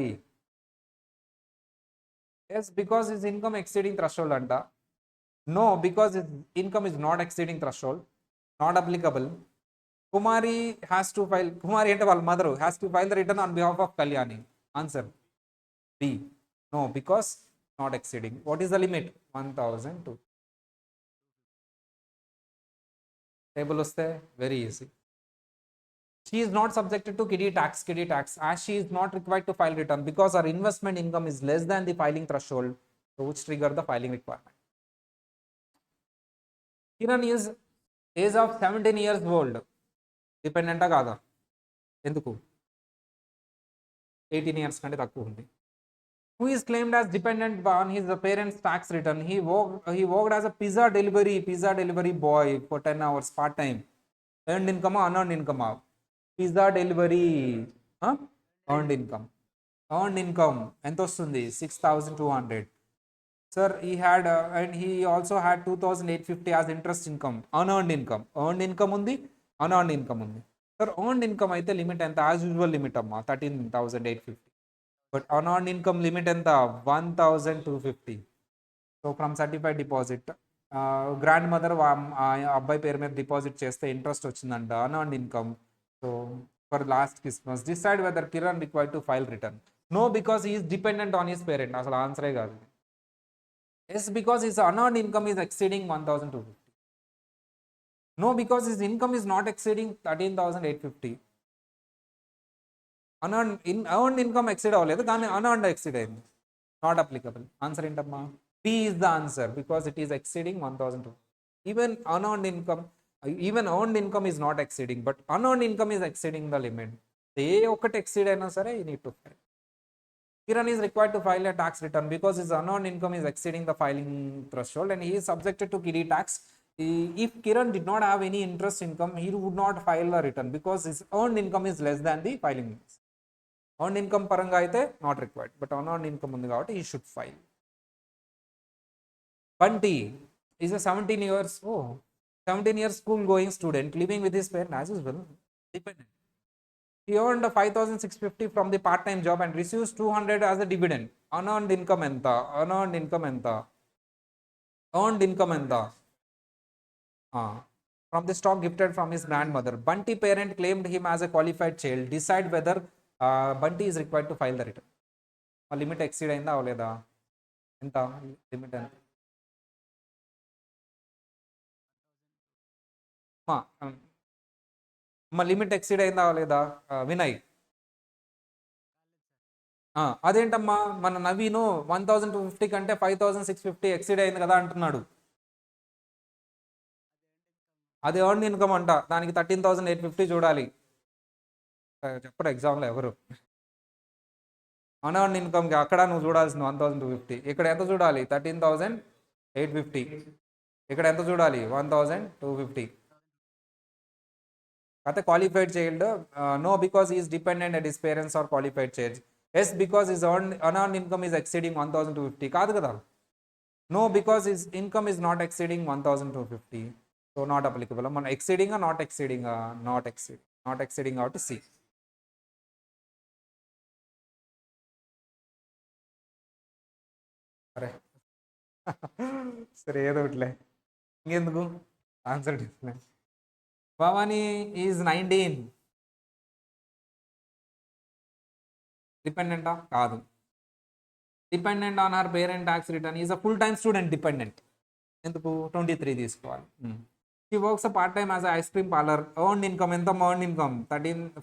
Speaker 1: Yes, because his income exceeding threshold అంట. No, because his income is not exceeding threshold, not applicable. Kumari has to file, Kumari ante వాళ్ళ mother has to file the return on behalf of Kalyani. Answer B. No, because not exceeding. What is the limit? 1,002. Table వస్తే very easy. She is not subjected to kiddie tax as she is not required to file return because her investment income is less than the filing threshold, so which trigger the filing requirement. Kiran is age of 17 years old. డిపెండెంటా కాదా? ఎందుకు? 18 years కంటే తక్కువ ఉంది. Who is claimed as dependent on his parents' tax return? He worked as a pizza delivery boy for 10 hours part time. Earned income or unearned income? Pizza delivery earned income. Earned income ఎంత వస్తుంది? 6,200. Sir, he had and he also had 2,850 as interest income. Unearned income. Earned income ఉంది, unearned income ఉంది. Sir earned income అయితే limit ఎంత? As usual limit అమ్మా 13,850. But unearned income limit ఎంత? 1,250. So from certified deposit grandmother అబ్బాయి పేరు మీద deposit చేస్తే ఇంట్రెస్ట్ వచ్చిందంట, unearned income. So for last Christmas decide whether Kiran required to file return. No, because he is dependent on his parent. అసలు ఆన్సరే కాదు. Yes, because హిస్ unearned income is exceeding 1,250. No, because his income is not exceeding 13,850. Earned income exceed అవ్వలేదు కానీ unearned exceed అయింది. Not applicable. Answer ఏంటమ్మా? B is the answer because it is exceeding 1,250. Even unearned income, even earned income is not exceeding, but unearned income is exceeding the limit. ఏ ఒక్కటి exceed అయినా సరే you need to file. Kiran is required to file a tax return because his unearned income is exceeding the filing threshold and he is subjected to kiddie tax. If Kiran did not have any interest income, he would not file a return because his earned income is less than the filing limits. Earned income paranga aithe not required, but unearned income undi kabatti he should file. Bunty is a 17 years school going student living with his parents as usual, dependent. He earned 5,650 from the part time job and receives 200 as a dividend. Unearned income enta? Earned income enta? from the stock gifted from his grandmother. Bunty parent claimed him as a qualified child. Decide whether Bunty is required to file the return. ఆ limit exceed అయిందా అవలేదా? ఎంత limit ఎంత? మా limit exceed అయిందా అవలేదా వినయ్? అదేంటమ్మా మన నవీను 1250 కంటే 5650 exceed అయింది కదా అంటున్నాడు. అది ఎర్న్ ఇన్కమ్ అంట, దానికి 13,850 చూడాలి. చెప్పరు ఎగ్జామ్లో ఎవరు. అన్ఎర్న్ ఇన్కమ్కి అక్కడ నువ్వు చూడాల్సింది 1250, ఇక్కడ ఎంత చూడాలి? 13,850. ఇక్కడ ఎంత చూడాలి? 1,250. అయితే qualified child no because is dependent and his parents are qualified child. Yes because is unearned income is exceeding 1,250. కాదు కదా. No because is income is not exceeding 1,250. So not applicable. మనం exceeding not exceeding not exceeding కాబట్టి C. అరే సరే ఏదో ఒకటిలే, ఇంకెందుకు answer different. Bhavani is 19. డిపెండెంటా? కాదు. Dependent on her parent tax return. Is a full time student dependent. ఎందుకు? 23 తీసుకోవాలి. She works a part time as ice cream parlour. Earned income ఎంత? Earned income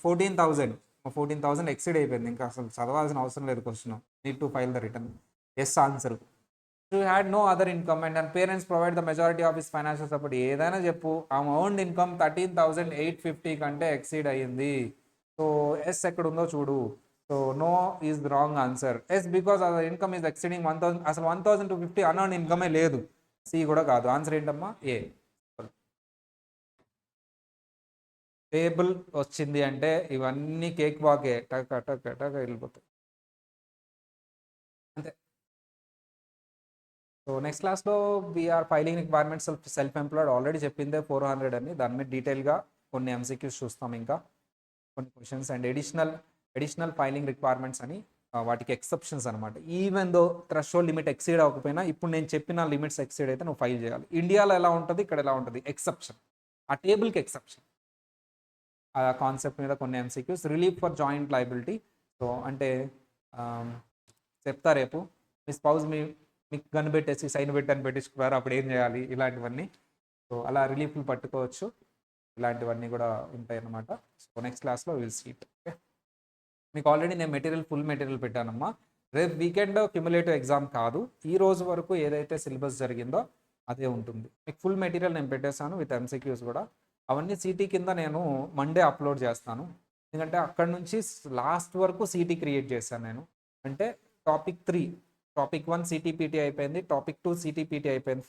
Speaker 1: 14,000. 14,000 ఎక్సీడ్ అయిపోయింది, ఇంకా అసలు చదవాల్సిన అవసరం లేదు question. Need to file the return. Yes answer. She had no other income and and parents provide the majority of his financial support. ఏదైనా చెప్పు, ఆమె ఎర్న్డ్ ఇన్కమ్ 13,850 కంటే ఎక్సీడ్ అయ్యింది. సో ఎస్ ఎక్కడ ఉందో చూడు. So no is the wrong answer. Yes because other income is exceeding 1,000. అసలు 1,250 అన్ఎర్న్డ్ ఇన్కమే లేదు. సి కూడా కాదు. ఆన్సర్ ఏంటమ్మా? ఏ. టేబుల్ వచ్చింది అంటే ఇవన్నీ కేక్ వాకే, టక్ టక్ టక్ వెళ్ళిపోతాయి అంతే. సో నెక్స్ట్ క్లాస్లో we are filing requirements self employed. Already చెప్పిందే 400 అని. దాని మీద డీటెయిల్గా కొన్ని ఎంసీక్యూస్ చూస్తాం, ఇంకా కొన్ని questions and additional filing requirements అని వాటికి ఎక్సెప్షన్స్ అనమాట. Even though threshold limit exceed అవ్వకపోయినా ఇప్పుడు నేను చెప్పిన లిమిట్స్ ఎక్సీడ్ అయితే నువ్వు ఫైల్ చేయాలి. ఇండియాలో ఎలా ఉంటుంది, ఇక్కడ ఎలా ఉంటుంది, ఎక్సెప్షన్. ఆ టేబుల్కి ఎక్సెప్షన్. ఆ కాన్సెప్ట్ మీద కొన్ని MCQs. Relief for joint liability. So అంటే చెప్తా రేపు. మీ స్పౌజ్ మీకు గన్ను పెట్టేసి సైన్ పెట్టని పెట్టించుకున్నారు, అప్పుడు ఏం చేయాలి, ఇలాంటివన్నీ. సో అలా రిలీఫ్లు పట్టుకోవచ్చు. ఇలాంటివన్నీ కూడా ఉంటాయి అన్నమాట. సో నెక్స్ట్ క్లాస్లో విల్ సీట్. ఓకే, మీకు ఆల్రెడీ నేను ఫుల్ మెటీరియల్ పెట్టానమ్మా. రేపు వీకెండ్ క్యుములేటివ్ ఎగ్జామ్ కాదు, ఈ రోజు వరకు ఏదైతే సిలబస్ జరిగిందో అదే ఉంటుంది. మీకు ఫుల్ మెటీరియల్ నేను పెట్టేశాను విత్ ఎంసీక్యూస్ కూడా. అవన్నీ సిటీ కింద నేను మండే అప్లోడ్ చేస్తాను, ఎందుకంటే అక్కడ నుంచి లాస్ట్ వరకు సిటీ క్రియేట్ చేశాను నేను. అంటే టాపిక్ 3, టాపిక్ 1 సిటీపీటీ అయిపోయింది, టాపిక్ 2 సిటీపీటీ అయిపోయింది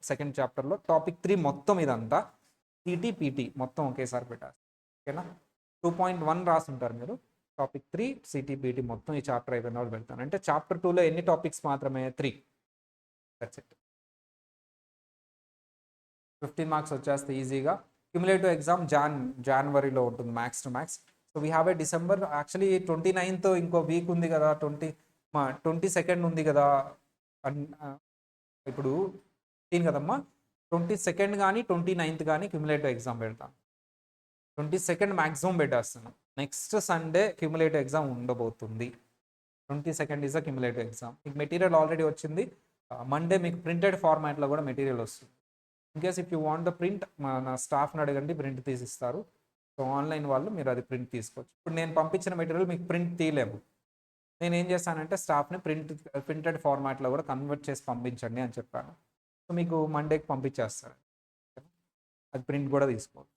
Speaker 1: సెకండ్ చాప్టర్లో. టాపిక్ 3 మొత్తం ఇదంతా సిటీపీటీ మొత్తం ఒకేసారి పెట్టారు. ఓకేనా? 2.1 రాసి ఉంటారు మీరు. టాపిక్ 3 సిటీపీటీ మొత్తం ఈ చాప్టర్ అయిపోయిన వాళ్ళు పెడతాను. అంటే చాప్టర్ 2లో ఎన్ని టాపిక్స్ మాత్రమే? 3. That's it. 15 మార్క్స్ వచ్చేస్తే ఈజీగా. క్యుములేటివ్ ఎగ్జామ్ జనవరిలో ఉంటుంది max to max. So we have a December. Actually 29th ఇంకో వీక్ ఉంది కదా, 22nd ఉంది కదా. ఇప్పుడు 15 కదమ్మా, 22nd కానీ 29th కానీ క్యుములేటివ్ ఎగ్జామ్ పెడతాను. 22nd మ్యాక్సిమం పెట్టేస్తాను. నెక్స్ట్ సండే క్యుములేటివ్ ఎగ్జామ్ ఉండబోతుంది. 22nd is a cumulative exam. మీకు మెటీరియల్ ఆల్రెడీ వచ్చింది. మండే మీకు ప్రింటెడ్ ఫార్మాట్లో కూడా మెటీరియల్ వస్తుంది. In case if you want the print, మన స్టాఫ్ని అడగండి, ప్రింట్ తీసిస్తారు. సో ఆన్లైన్ వాళ్ళు మీరు అది ప్రింట్ తీసుకోవచ్చు. ఇప్పుడు నేను పంపించిన మెటీరియల్ మీకు ప్రింట్ తీయలేము. నేను ఏం చేస్తానంటే స్టాఫ్ని ప్రింటెడ్ ఫార్మాట్లో కూడా కన్వర్ట్ చేసి పంపించండి అని చెప్పాను. సో మీకు మండేకి పంపించేస్తాను. అది ప్రింట్ కూడా తీసుకోవచ్చు.